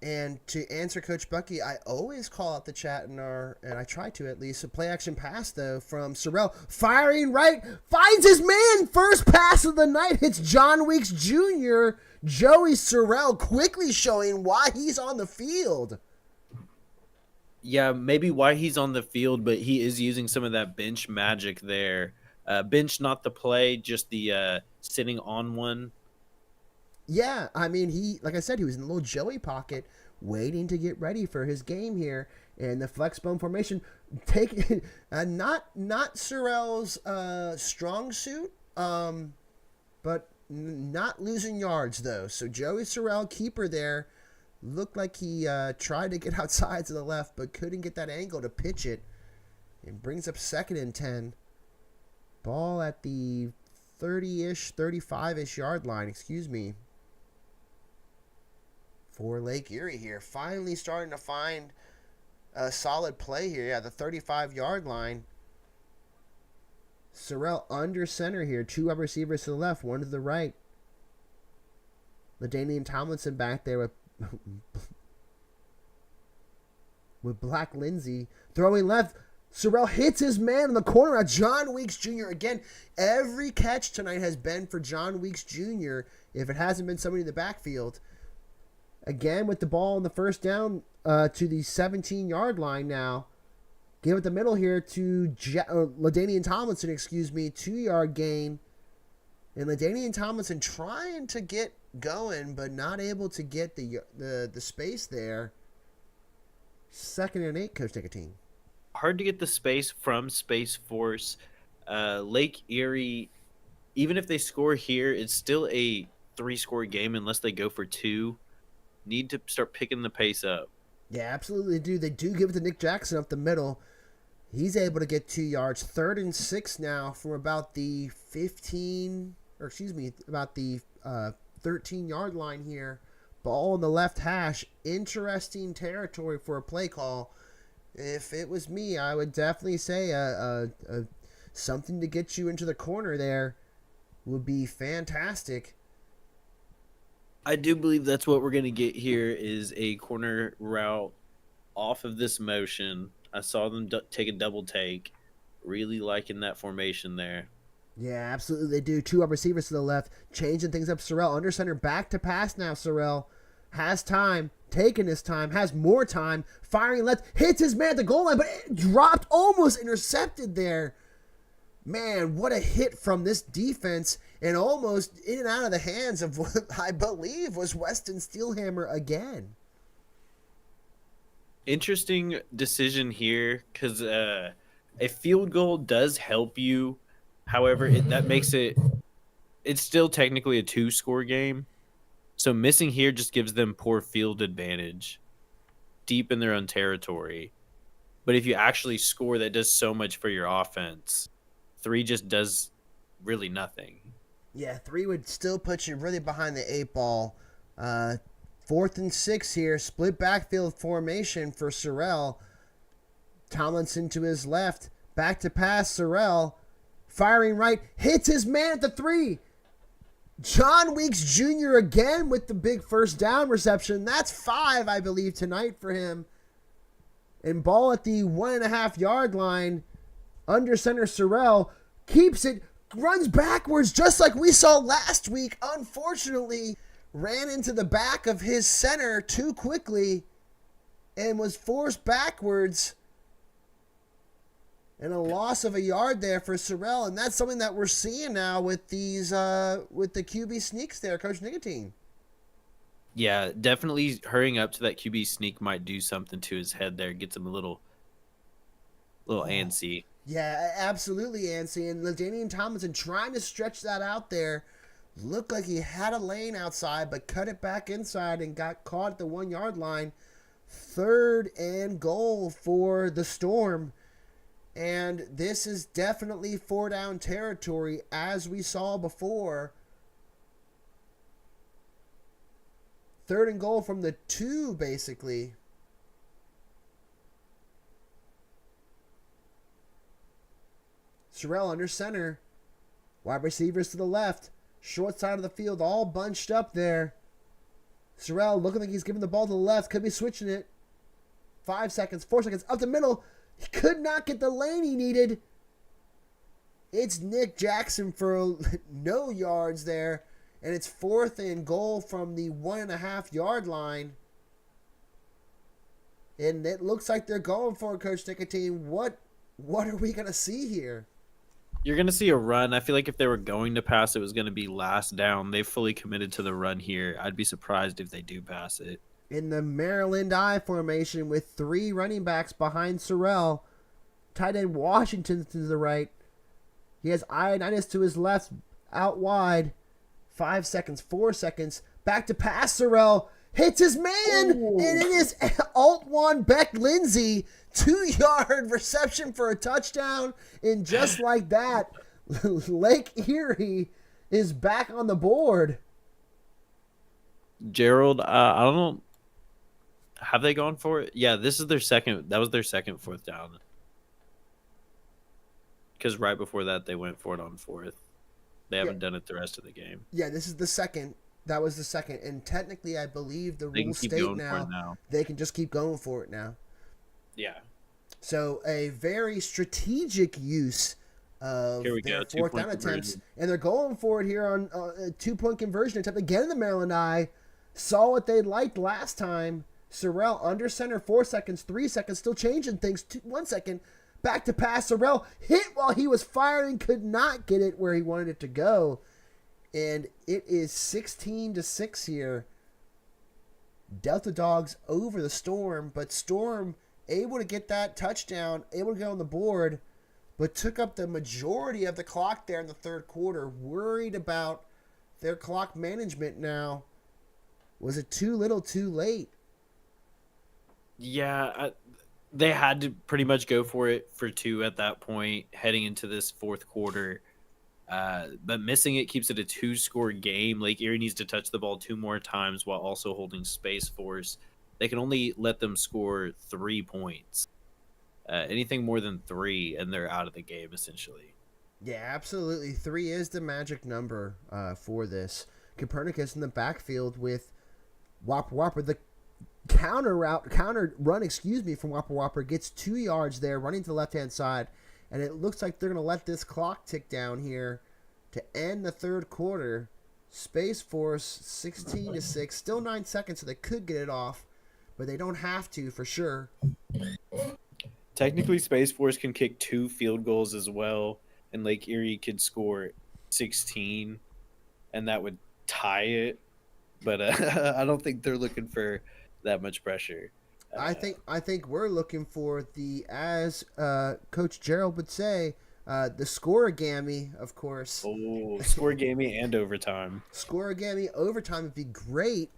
And to answer Coach Bucky, I always call out the chat and I try to at least. A play action pass though from Sorrell, firing right, finds his man. First pass of the night hits John Weeks Jr. Joey Sorrell quickly showing why he's on the field. Yeah, maybe why he's on the field, but he is using some of that bench magic there. Bench, not the play, just the sitting on one. Yeah, I mean, like I said, he was in the little Joey pocket waiting to get ready for his game here. And the flex bone formation, not Sorrell's strong suit, but not losing yards, though. So Joey Sorrell, keeper there, looked like he tried to get outside to the left, but couldn't get that angle to pitch it. And brings up 2nd and 10. Ball at the 30-ish, 35-ish yard line, for Lake Erie here. Finally starting to find a solid play here. Yeah, the 35-yard line. Sorrell under center here. 2 wide receivers to the left, 1 to the right. LaDainian Tomlinson back there with Black Lindsay. Throwing left. Sorrell hits his man in the corner. John Weeks Jr. Again, every catch tonight has been for John Weeks Jr. if it hasn't been somebody in the backfield. Again with the ball on the first down to the 17-yard line now. Give it the middle here to LaDainian Tomlinson, 2-yard gain. And LaDainian Tomlinson trying to get going, but not able to get the space there. 2nd and 8, Coach Nicotine. Hard to get the space from Space Force. Lake Erie, even if they score here, it's still a 3-score game unless they go for 2. Need to start picking the pace up. Yeah, absolutely do. They do give it to Nick Jackson up the middle. He's able to get 2 yards. 3rd and 6 now from about the 13-yard line here. Ball in the left hash. Interesting territory for a play call. If it was me, I would definitely say something to get you into the corner there would be fantastic. I do believe that's what we're going to get here is a corner route off of this motion. I saw them take a double take. Really liking that formation there. Yeah, absolutely they do. 2 wide receivers to the left, changing things up. Sorrell under center, back to pass now. Sorrell has time, taking his time, has more time, firing left, hits his man at the goal line, but it dropped, almost intercepted there. Man, what a hit from this defense, and almost in and out of the hands of what I believe was Weston Steelhammer again. Interesting decision here because a field goal does help you. However, that makes it's still technically a 2-score game. So missing here just gives them poor field advantage deep in their own territory. But if you actually score, that does so much for your offense. 3 just does really nothing. Yeah, 3 would still put you really behind the 8 ball. 4th and 6 here. Split backfield formation for Sorrell. Tomlinson to his left. Back to pass. Sorrell firing right. Hits his man at the 3. John Weeks Jr. again with the big first down reception. That's 5, I believe, tonight for him. And ball at the 1.5 yard line. Under center, Sorrell keeps it, runs backwards just like we saw last week. Unfortunately, ran into the back of his center too quickly and was forced backwards. And a loss of a yard there for Sorrell, and that's something that we're seeing now with these with the QB sneaks there, Coach Nicotine. Yeah, definitely hurrying up to that QB sneak might do something to his head there, gets him a little antsy. Yeah, absolutely antsy. And LaDainian Tomlinson trying to stretch that out there. Looked like he had a lane outside, but cut it back inside and got caught at the 1 yard line. 3rd and goal for the Storm. And this is definitely 4 down territory, as we saw before. 3rd and goal from the 2, basically. Sorrell under center. Wide receivers to the left. Short side of the field, all bunched up there. Sorrell looking like he's giving the ball to the left. Could be switching it. 5 seconds, 4 seconds, up the middle. He could not get the lane he needed. It's Nick Jackson for no yards there. And it's 4th and goal from the 1.5 yard line. And it looks like they're going for it, Coach Nicotine. What are we going to see here? You're going to see a run. I feel like if they were going to pass, it was going to be last down. They fully committed to the run here. I'd be surprised if they do pass it. In the Maryland I formation with 3 running backs behind Sorrell. Tight end Washington to the right. He has Ioannidis to his left, out wide. 5 seconds, 4 seconds. Back to pass. Sorrell hits his man. Ooh. And it is Altwan Beck Lindsay. 2 yard reception for a touchdown. And just like that, Lake Erie is back on the board. Gerald, I don't know. Have they gone for it? Yeah, this is their second. That was their second 4th down. Because right before that, they went for it on 4th. They haven't done it the rest of the game. Yeah, this is the second. That was the second. And technically, I believe the rules state now they can just keep going for it now. Yeah. So a very strategic use of their 4th down attempts. And they're going for it here on a 2-point conversion attempt. Again, the Maryland I saw what they liked last time. Sorrell under center, 4 seconds, 3 seconds, still changing things. 1 second. Back to pass. Sorrell hit while he was firing, could not get it where he wanted it to go. And it is 16-6 here. Delta Dogs over the Storm, but Storm able to get that touchdown, able to get on the board, but took up the majority of the clock there in the 3rd quarter. Worried about their clock management now. Was it too little, too late? Yeah, they had to pretty much go for it for 2 at that point, heading into this 4th quarter. But missing it keeps it a 2-score game. Lake Erie needs to touch the ball 2 more times while also holding Space Force. They can only let them score 3 points. Anything more than 3, and they're out of the game, essentially. Yeah, absolutely. 3 is the magic number for this. Copernicus in the backfield with Whopper Whopper. The counter run from Whopper Whopper gets 2 yards there, running to the left-hand side. And it looks like they're going to let this clock tick down here to end the third quarter. Space Force 16-6. Still 9 seconds, so they could get it off. But they don't have to, for sure. Technically, Space Force can kick 2 field goals as well. And Lake Erie could score 16. And that would tie it. But I don't think they're looking for that much pressure. I think we're looking for as Coach Gerald would say, the scorigami, of course. Oh, scorigami and overtime. Scorigami overtime would be great.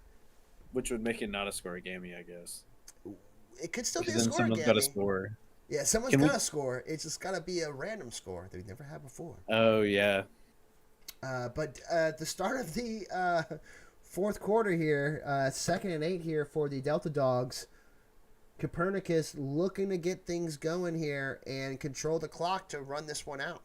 Which would make it not a scorigami, I guess. It could still be a Then someone's got to scorigami. score. Yeah, someone's got to score. It's just got to be a random score that we've never had before. Oh, yeah. But the start of the fourth quarter here, 2nd and 8 here for the Delta Dogs. Copernicus looking to get things going here and control the clock to run this one out.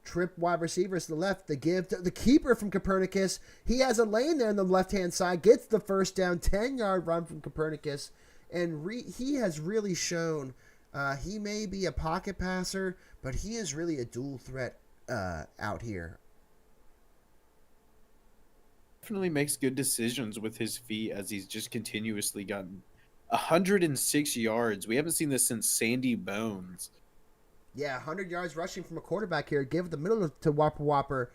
Trip wide receivers to the left. The give to the keeper from Copernicus. He has a lane there on the left-hand side. Gets the first down. 10-yard run from Copernicus. And he has really shown he may be a pocket passer, but he is really a dual threat out here. Definitely makes good decisions with his feet as he's just continuously gotten 106 yards. We haven't seen this since Sandy Bones. Yeah, 100 yards rushing from a quarterback here. Give it the middle to Whopper Whopper.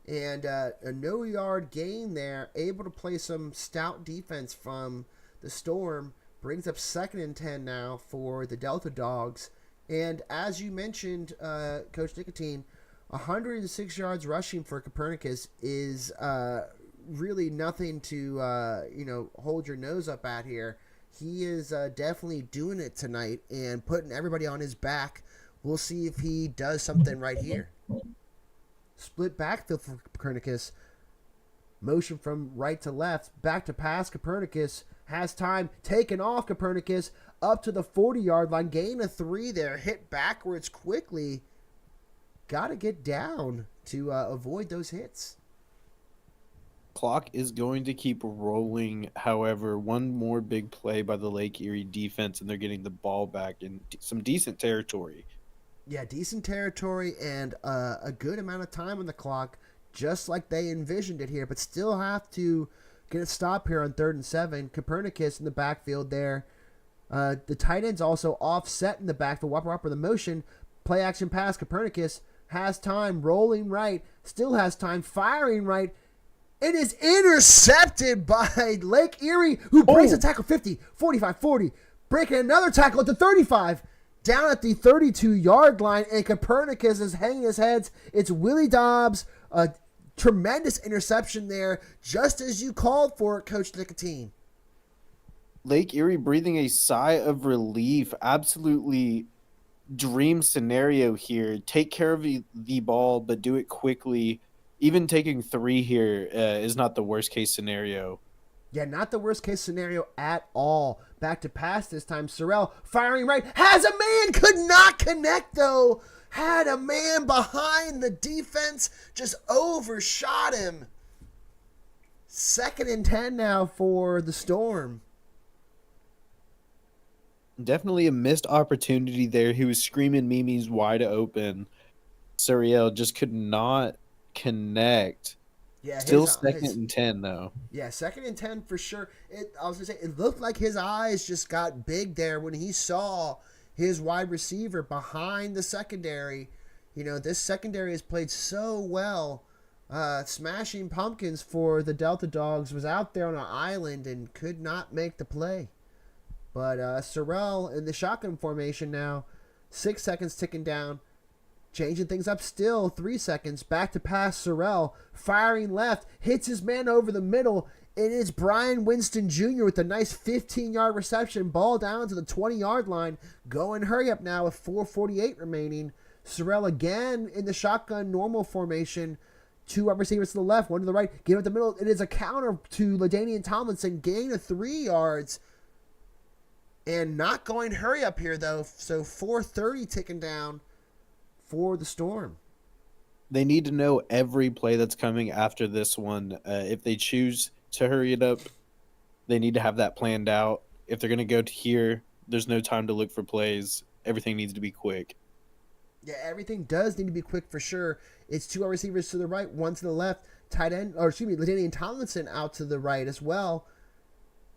And a no-yard gain there. Able to play some stout defense from the Storm. Brings up 2nd and 10 now for the Delta Dogs. And as you mentioned, Coach Nicotine, 106 yards rushing for Copernicus is really nothing to hold your nose up at here. He is definitely doing it tonight and putting everybody on his back. We'll see if he does something right here. Split backfield for Copernicus. Motion from right to left. Back to pass. Copernicus has time. Taken off Copernicus. Up to the 40-yard line. Gain of 3 there. Hit backwards quickly. Got to get down to avoid those hits. Clock is going to keep rolling. However, one more big play by the Lake Erie defense, and they're getting the ball back in some decent territory. Yeah, decent territory and a good amount of time on the clock, just like they envisioned it here, but still have to get a stop here on 3rd and 7. Copernicus in the backfield there. The tight end's also offset in the backfield. Whopper Whopper the motion. Play action pass. Copernicus has time. Rolling right. Still has time. Firing right. It is intercepted by Lake Erie, who breaks a tackle 50, 45, 40. Breaking another tackle at the 35. Down at the 32-yard line, and Copernicus is hanging his heads. It's Willie Dobbs. A tremendous interception there, just as you called for it, Coach Nicotine. Lake Erie breathing a sigh of relief. Absolutely dream scenario here. Take care of the ball, but do it quickly. Even taking 3 here is not the worst case scenario. Yeah, not the worst case scenario at all. Back to pass this time. Sorrell firing right. Has a man. Could not connect though. Had a man behind the defense. Just overshot him. 2nd and 10 now for the Storm. Definitely a missed opportunity there. He was screaming Mimi's wide open. Suriel just could not connect. Yeah, still 2nd and 10 though. Yeah, 2nd and 10 for sure. I was gonna say it looked like his eyes just got big there when he saw his wide receiver behind the secondary. You know, this secondary has played so well. Smashing Pumpkins for the Delta Dogs was out there on an island and could not make the play. But Sorrell in the shotgun formation now. 6 seconds ticking down. Changing things up still. 3 seconds. Back to pass. Sorrell firing left. Hits his man over the middle. It is Brian Winston Jr. with a nice 15-yard reception. Ball down to the 20-yard line. Go and hurry up now with 4:48 remaining. Sorrell again in the shotgun normal formation. 2 wide receivers to the left, 1 to the right. Give it the middle. It is a counter to LaDainian Tomlinson. Gain of 3 yards. And not going hurry up here, though. So 4:30 ticking down for the Storm. They need to know every play that's coming after this one. If they choose to hurry it up, they need to have that planned out. If they're going to go to here, there's no time to look for plays. Everything needs to be quick. Yeah, everything does need to be quick for sure. It's 2 wide receivers to the right, 1 to the left. Tight end, or excuse me, LaDainian Tomlinson out to the right as well.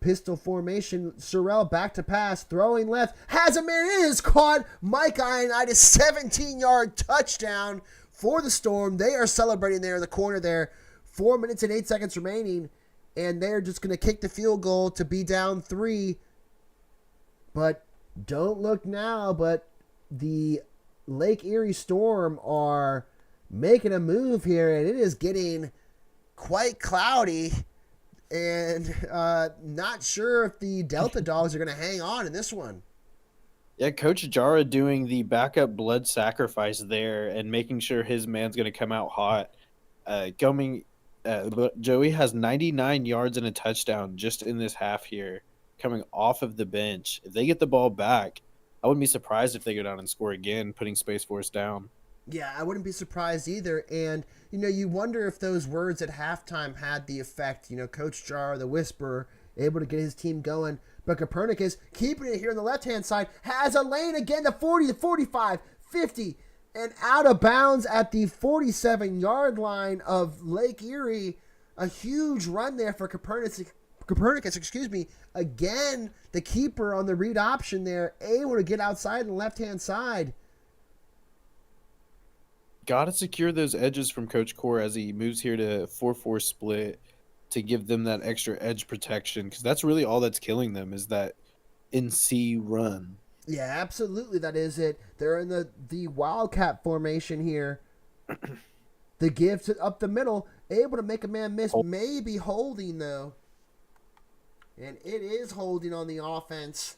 Pistol formation. Sorrell back to pass, throwing left. Has a man, it is caught. Mike Ioannidis, 17-yard touchdown for the Storm. They are celebrating there in the corner there. 4 minutes and 8 seconds remaining. And they're just going to kick the field goal to be down 3. But don't look now, but the Lake Erie Storm are making a move here, and it is getting quite cloudy. And not sure if the Delta Dogs are going to hang on in this one. Yeah, Coach Jara doing the backup blood sacrifice there and making sure his man's going to come out hot. Joey has 99 yards and a touchdown just in this half here, coming off of the bench. If they get the ball back, I wouldn't be surprised if they go down and score again, putting Space Force down. Yeah, I wouldn't be surprised either. And, you wonder if those words at halftime had the effect. Coach Jar, the whisperer, able to get his team going. But Copernicus, keeping it here on the left-hand side, has a lane again, the 40, the 45, 50, and out of bounds at the 47-yard line of Lake Erie. A huge run there for Copernicus, Again, the keeper on the read option there, able to get outside the left-hand side. Got to secure those edges from Coach Core as he moves here to 4-4 split to give them that extra edge protection, because that's really all that's killing them is that NC run. Yeah, absolutely. That is it. They're in the Wildcat formation here. The give up the middle, able to make a man miss, maybe holding though. And it is holding on the offense.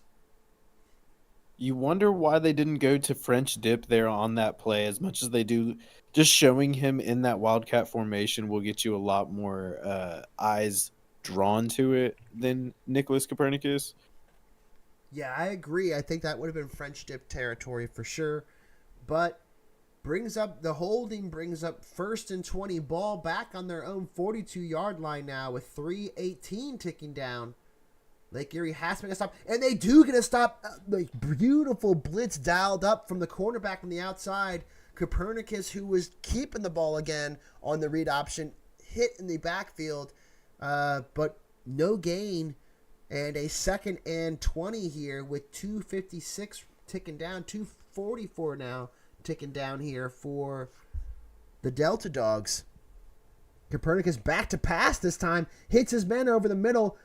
You wonder why they didn't go to French dip there on that play as much as they do. Just showing him in that Wildcat formation will get you a lot more eyes drawn to it than Nicholas Copernicus. Yeah, I agree. I think that would have been French dip territory for sure. But brings up 1st and 20, ball back on their own 42-yard line now with 3:18 ticking down. Lake Erie has to make a stop, and they do get a stop. The beautiful blitz dialed up from the cornerback on the outside. Copernicus, who was keeping the ball again on the read option, hit in the backfield, but no gain. And a 2nd and 20 here with 2:56 ticking down, 2:44 now ticking down here for the Delta Dogs. Copernicus back to pass this time, hits his men over the middle,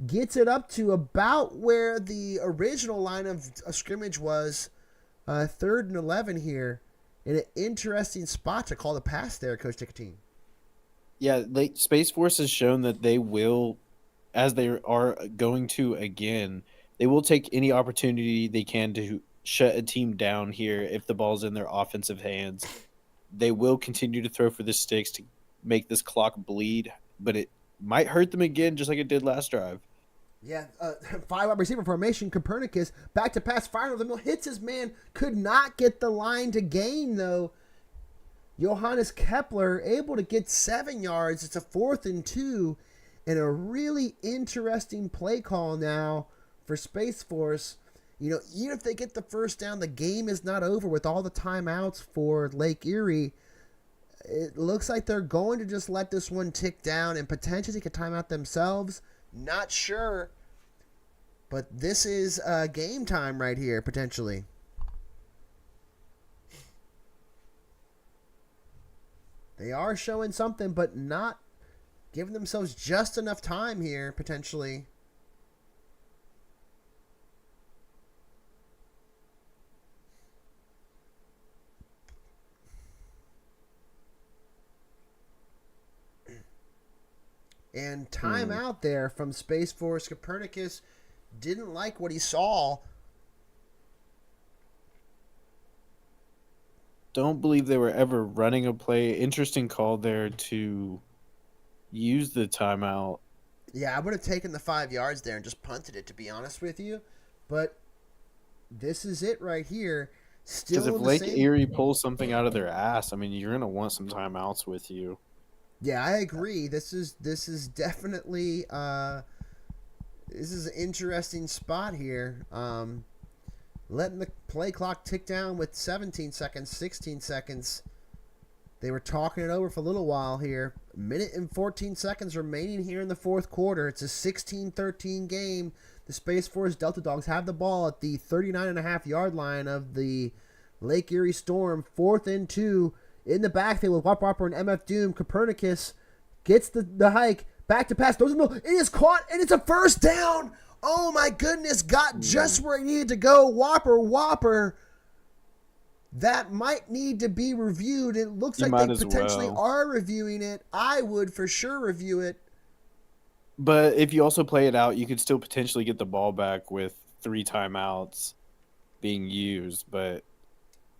gets it up to about where the original line of scrimmage was. 3rd and 11 here. In an interesting spot to call the pass there, Coach Nicotine. Yeah, Space Force has shown that they will, as they are going to again, they will take any opportunity they can to shut a team down here if the ball's in their offensive hands. They will continue to throw for the sticks to make this clock bleed, but it might hurt them again just like it did last drive. Yeah, 5 wide receiver formation. Copernicus back to pass, fire over the middle, hits his man, could not get the line to gain though. Johannes Kepler able to get 7 yards. It's a 4th and 2, and a really interesting play call now for Space Force. Even if they get the first down, the game is not over with all the timeouts for Lake Erie. It looks like they're going to just let this one tick down and potentially take a timeout themselves. Not sure, but this is game time right here, potentially. They are showing something, but not giving themselves just enough time here, potentially. And timeout there from Space Force. Copernicus didn't like what he saw. don't believe they were ever running a play. Interesting call there to use the timeout. Yeah, I would have taken the 5 yards there and just punted it, to be honest with you. But this is it right here. Still Because if in the Lake same... Erie pulls something out of their ass, I mean, you're going to want some timeouts with you. Yeah, I agree. This is definitely this is an interesting spot here. Letting the play clock tick down with 17 seconds, 16 seconds. They were talking it over for a little while here. A minute and 14 seconds remaining here in the fourth quarter. It's a 16-13 game. The Space Force Delta Dogs have the ball at the 39.5-yard line of the Lake Erie Storm. 4th and 2 in the backfield with Whopper and MF Doom. Copernicus gets the hike. Back to pass. Throws in the middle. It is caught, and it's a first down. Oh, my goodness. Got just where it needed to go. Whopper. That might need to be reviewed. It looks You like might they as potentially well. are reviewing it. I would for sure review it. But if you also play it out, you could still potentially get the ball back with 3 timeouts being used. But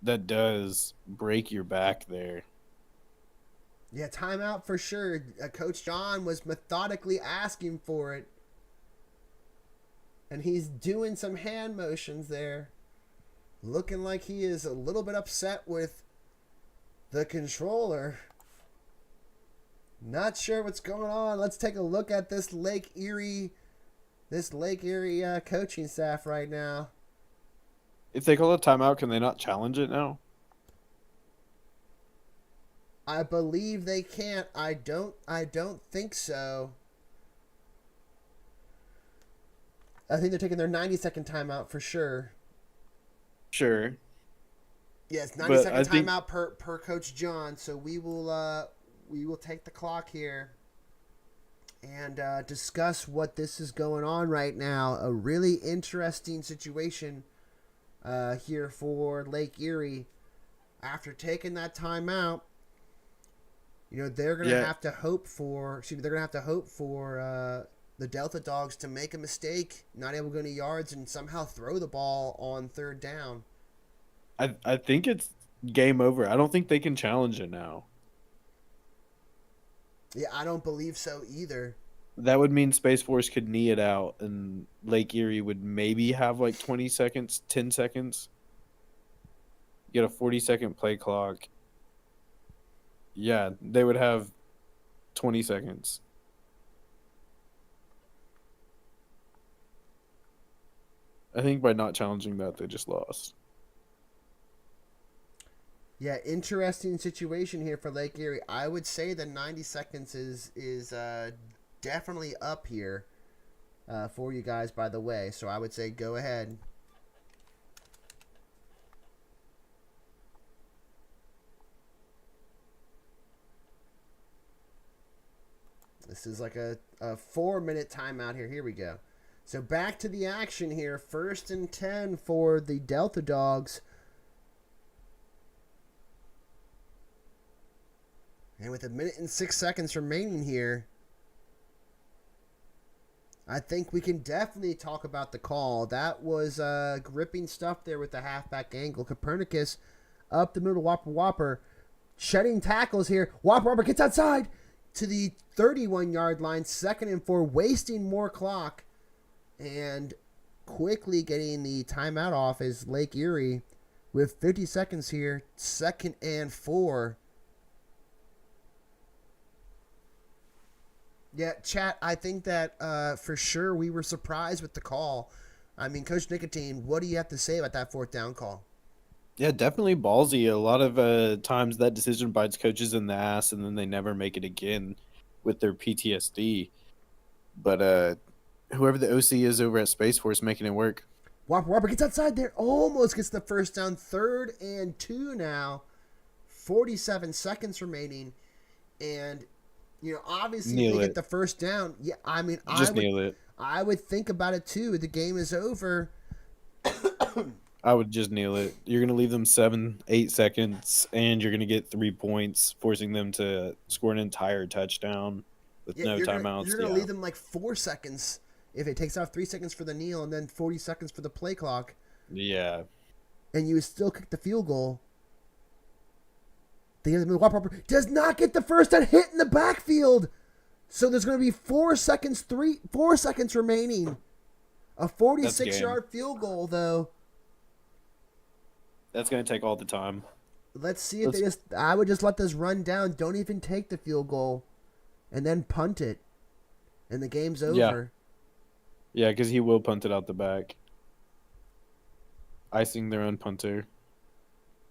that does break your back there. Yeah, timeout for sure. Coach John was methodically asking for it. And he's doing some hand motions there. Looking like he is a little bit upset with the controller. Not sure what's going on. Let's take a look at this Lake Erie coaching staff right now. If they call a timeout, can they not challenge it now? I believe they can't. I don't think so. I think they're taking their 90-second timeout for sure. Sure. Yes, But 90-second I think- timeout per Coach John. So we will take the clock here and discuss what this is going on right now. A really interesting situation here for Lake Erie. After taking that timeout, they're gonna Yeah. have to hope for. They're gonna have to hope for the Delta Dogs to make a mistake, not able to go any yards, and somehow throw the ball on 3rd down. I think it's game over. I don't think they can challenge it now. Yeah, I don't believe so either. That would mean Space Force could knee it out, and Lake Erie would maybe have like 20 seconds, 10 seconds. Get a 40-second play clock. Yeah, they would have 20 seconds. I think by not challenging that, they just lost. Yeah, interesting situation here for Lake Erie. I would say the 90 seconds is definitely up here for you guys, by the way. So I would say go ahead. This is like a 4-minute timeout here. Here we go. So back to the action here. 1st and 10 for the Delta Dogs. And with 1 minute and 6 seconds remaining here, I think we can definitely talk about the call. That was gripping stuff there with the halfback angle. Copernicus up the middle, Whopper. Shedding tackles here. Whopper gets outside to the 31-yard line. 2nd and 4, wasting more clock. And quickly getting the timeout off is Lake Erie with 50 seconds here. 2nd and 4. Yeah, chat, I think that for sure we were surprised with the call. I mean, Coach Nicotine, what do you have to say about that 4th down call? Yeah, definitely ballsy. A lot of times that decision bites coaches in the ass, and then they never make it again with their PTSD. But whoever the OC is over at Space Force making it work. Whopper gets outside there. Almost gets the first down. 3rd and 2 now. 47 seconds remaining. And, obviously if they get the first down. Yeah, I mean, Nail it. I would think about it too. The game is over. I would just kneel it. You're going to leave them 7-8 seconds, and you're going to get 3 points, forcing them to score an entire touchdown with no timeouts. You're going to leave them like 4 seconds if it takes off 3 seconds for the kneel and then 40 seconds for the play clock. Yeah. And you would still kick the field goal. Does not get the first down, hit in the backfield. So there's going to be 4 seconds remaining. A 46-yard field goal, though. That's going to take all the time. Let's see if I would just let this run down. Don't even take the field goal. And then punt it. And the game's over. Yeah, because he will punt it out the back. Icing their own punter.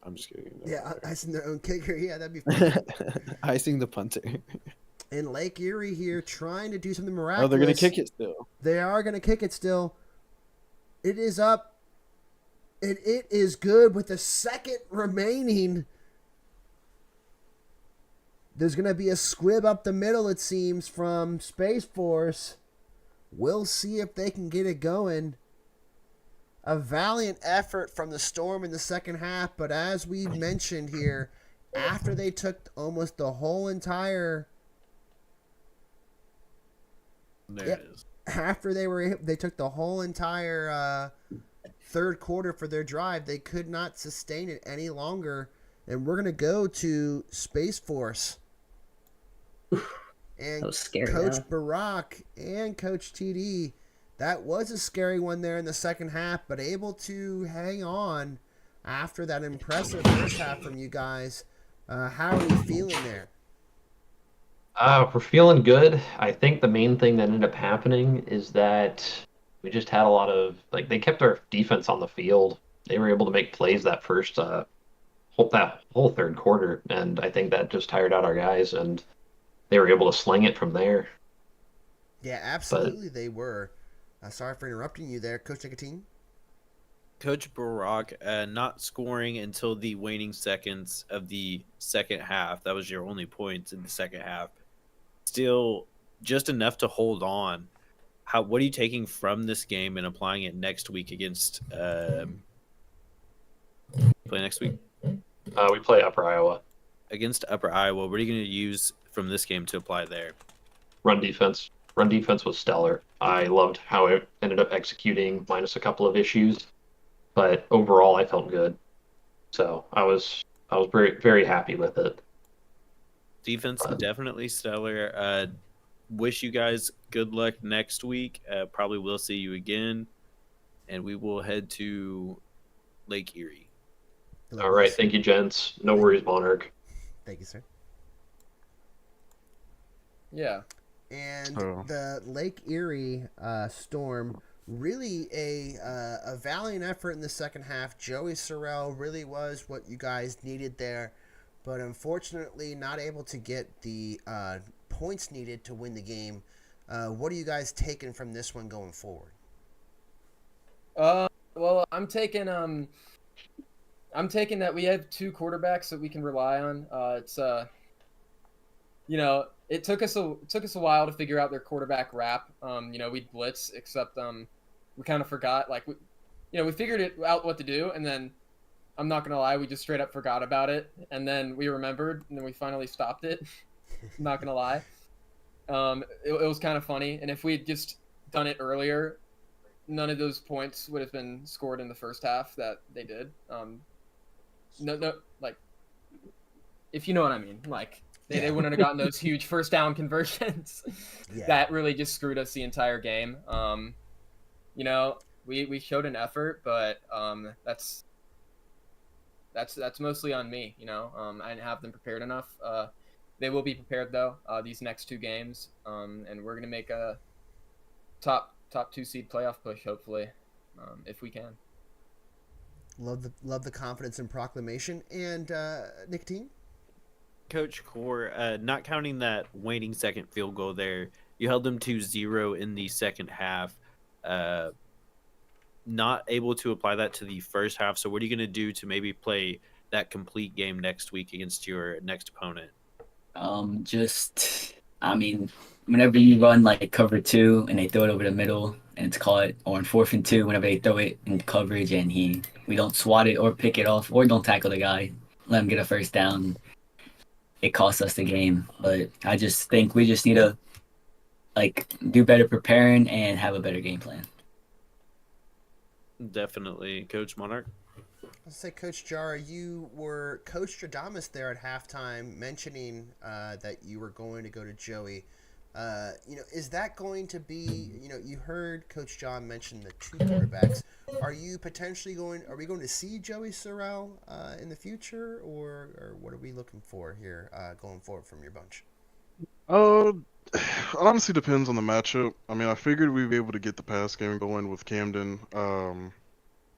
I'm just kidding. Yeah, icing their own kicker. Yeah, that'd be fun. Icing the punter. And Lake Erie here trying to do something miraculous. Oh, they're going to kick it still. They are going to kick it still. It is up. And it is good with a second remaining. There's going to be a squib up the middle, it seems, from Space Force. We'll see if they can get it going. A valiant effort from the Storm in the second half, but as we mentioned here, after they took almost the whole entire... There it is. After they took the whole entire third quarter for their drive, they could not sustain it any longer. And we're going to go to Space Force. And That was scary, Coach huh? Barack and Coach TD, that was a scary one there in the second half, but able to hang on after that impressive first half from you guys. How are you feeling there? We're feeling good. I think the main thing that ended up happening is that we just had a lot of they kept our defense on the field. They were able to make plays that whole third quarter, and I think that just tired out our guys, and they were able to sling it from there. Yeah, absolutely they were. Sorry for interrupting you there, Coach Nicotine. Coach Barack not scoring until the waning seconds of the second half. That was your only points in the second half. Still just enough to hold on. What are you taking from this game and applying it next week against play next week? We play Upper Iowa. Against Upper Iowa, what are you going to use from this game to apply there? Run defense. Run defense was stellar. I loved how it ended up executing, minus a couple of issues, but overall I felt good. So I was very, very happy with it. Defense definitely stellar. Wish you guys good luck next week. Probably will see you again, and we will head to Lake Erie. All right, thank you, gents. No worries, Monarch. Thank you, sir. Yeah. And Oh. the Lake Erie Storm, really a valiant effort in the second half. Joey Sorrell really was what you guys needed there, but unfortunately not able to get the points needed to win the game. What are you guys taking from this one going forward? Well, I'm taking that we have two quarterbacks that we can rely on. It took us a while to figure out their quarterback rap. We'd blitz, except we kind of forgot. We figured it out what to do, and then I'm not gonna lie, we just straight up forgot about it, and then we remembered, and then we finally stopped it. Not gonna lie, it was kind of funny, and if we had just done it earlier, none of those points would have been scored in the first half that they did. If you know what I mean, they wouldn't have gotten those huge first down conversions. Yeah. That really just screwed us the entire game. We showed an effort, but that's mostly on me. I didn't have them prepared enough. They will be prepared though. These next two games, and we're gonna make a top 2 seed playoff push hopefully, if we can. Love the confidence and proclamation. And Nicotine? Coach Core, not counting that waning second field goal there, you held them to 0 in the second half. Not able to apply that to the first half. So what are you going to do to maybe play that complete game next week against your next opponent? Whenever you run cover 2 and they throw it over the middle and it's caught, or in 4th and 2, whenever they throw it in coverage and we don't swat it or pick it off or don't tackle the guy, let him get a first down, it costs us the game. But I just think we just need to do better preparing and have a better game plan. Definitely. Coach Monarch? Let's say, Coach Jara, you were Coach Stradamus there at halftime, mentioning that you were going to go to Joey. Is that going to be? You heard Coach John mention the two quarterbacks. Are you potentially going? Are we going to see Joey Sorrell in the future, or what are we looking for here going forward from your bunch? Uh, it honestly depends on the matchup. I mean, I figured we'd be able to get the pass game going with Camden,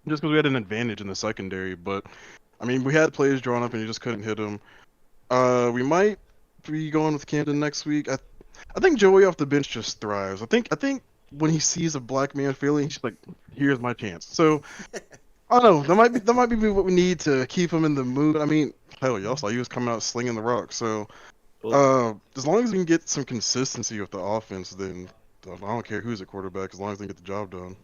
just because we had an advantage in the secondary. But I mean, we had plays drawn up and you just couldn't hit them. We might be going with Camden next week. I think Joey off the bench just thrives. I think when he sees a black man failing, he's like, "Here's my chance." So I don't know. That might be what we need to keep him in the mood. I mean, hell, y'all saw he was coming out slinging the rock. So as long as we can get some consistency with the offense, then I don't care who's at quarterback, as long as they get the job done.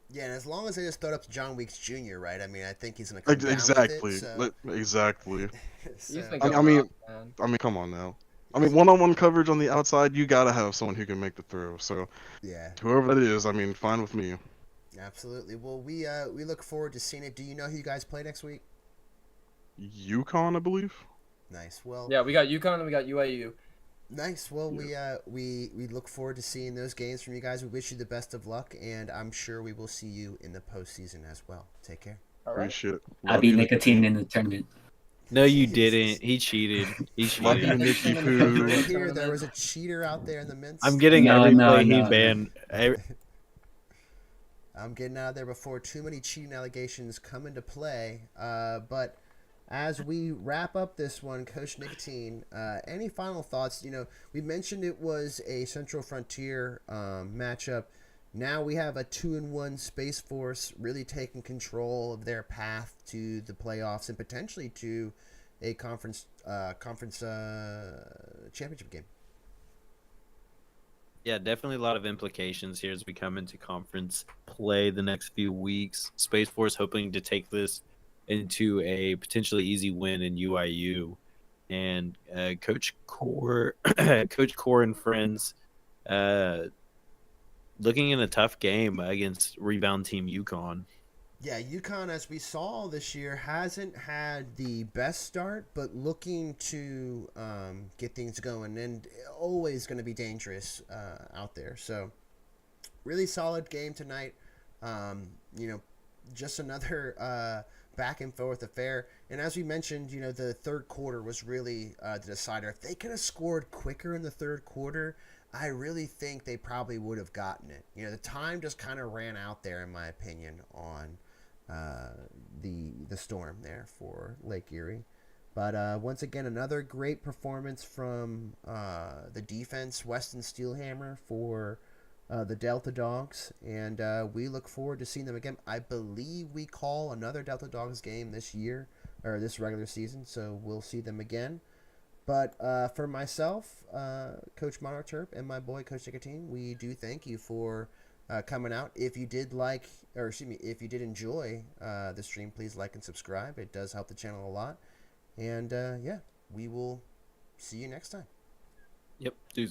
Yeah, and as long as they just throw it up to John Weeks Jr., right? I mean, I think he's going to come down Exactly. with it. So, Exactly. He's so been I going mean, off, man. I mean, come on now. I mean, one-on-one coverage on the outside, you gotta have someone who can make the throw. So yeah, whoever that is, I mean, fine with me. absolutely. Well, we look forward to seeing it. Do you know who you guys play next week? Yukon, I believe. Nice. Well, Yeah, we got UConn and we got UAU. nice. Well, Yeah. we look forward to seeing those games from you guys. We wish you the best of luck, and I'm sure we will see you in the postseason as well. Take care. All right. Appreciate it. I Love beat you, Nicotine in the tournament. No, you Jesus. didn't. He cheated. He Love you, cheated. Nicky In the You Poo. did Poo. hear there was a cheater out there in the midst. I'm getting No, every no, play he no, no. banned. I'm getting out of there before too many cheating allegations come into play. But as we wrap up this one, Coach Nicotine, any final thoughts? We mentioned it was a Central Frontier matchup. Now we have a 2-1 Space Force really taking control of their path to the playoffs and potentially to a conference championship game. Yeah, definitely a lot of implications here as we come into conference play the next few weeks. Space Force hoping to take this into a potentially easy win in UIU, and Coach Core, Coach Core and friends, looking in a tough game against rebound team UConn. Yeah, UConn, as we saw this year, hasn't had the best start, but looking to get things going and always going to be dangerous out there. So, really solid game tonight. Just another back and forth affair. And as we mentioned, the third quarter was really the decider. If they could have scored quicker in the third quarter, I really think they probably would have gotten it. The time just kind of ran out there, in my opinion, on the storm there for Lake Erie. But once again, another great performance from the defense, Weston Steelhammer, for the Delta Dogs, and we look forward to seeing them again. I believe we call another Delta Dogs game this year, or this regular season, so we'll see them again. But for myself, Coach Monoturp, and my boy Coach Nicotine, we do thank you for coming out. If you did if you did enjoy the stream, please like and subscribe. It does help the channel a lot. And yeah, we will see you next time. Yep, dudes.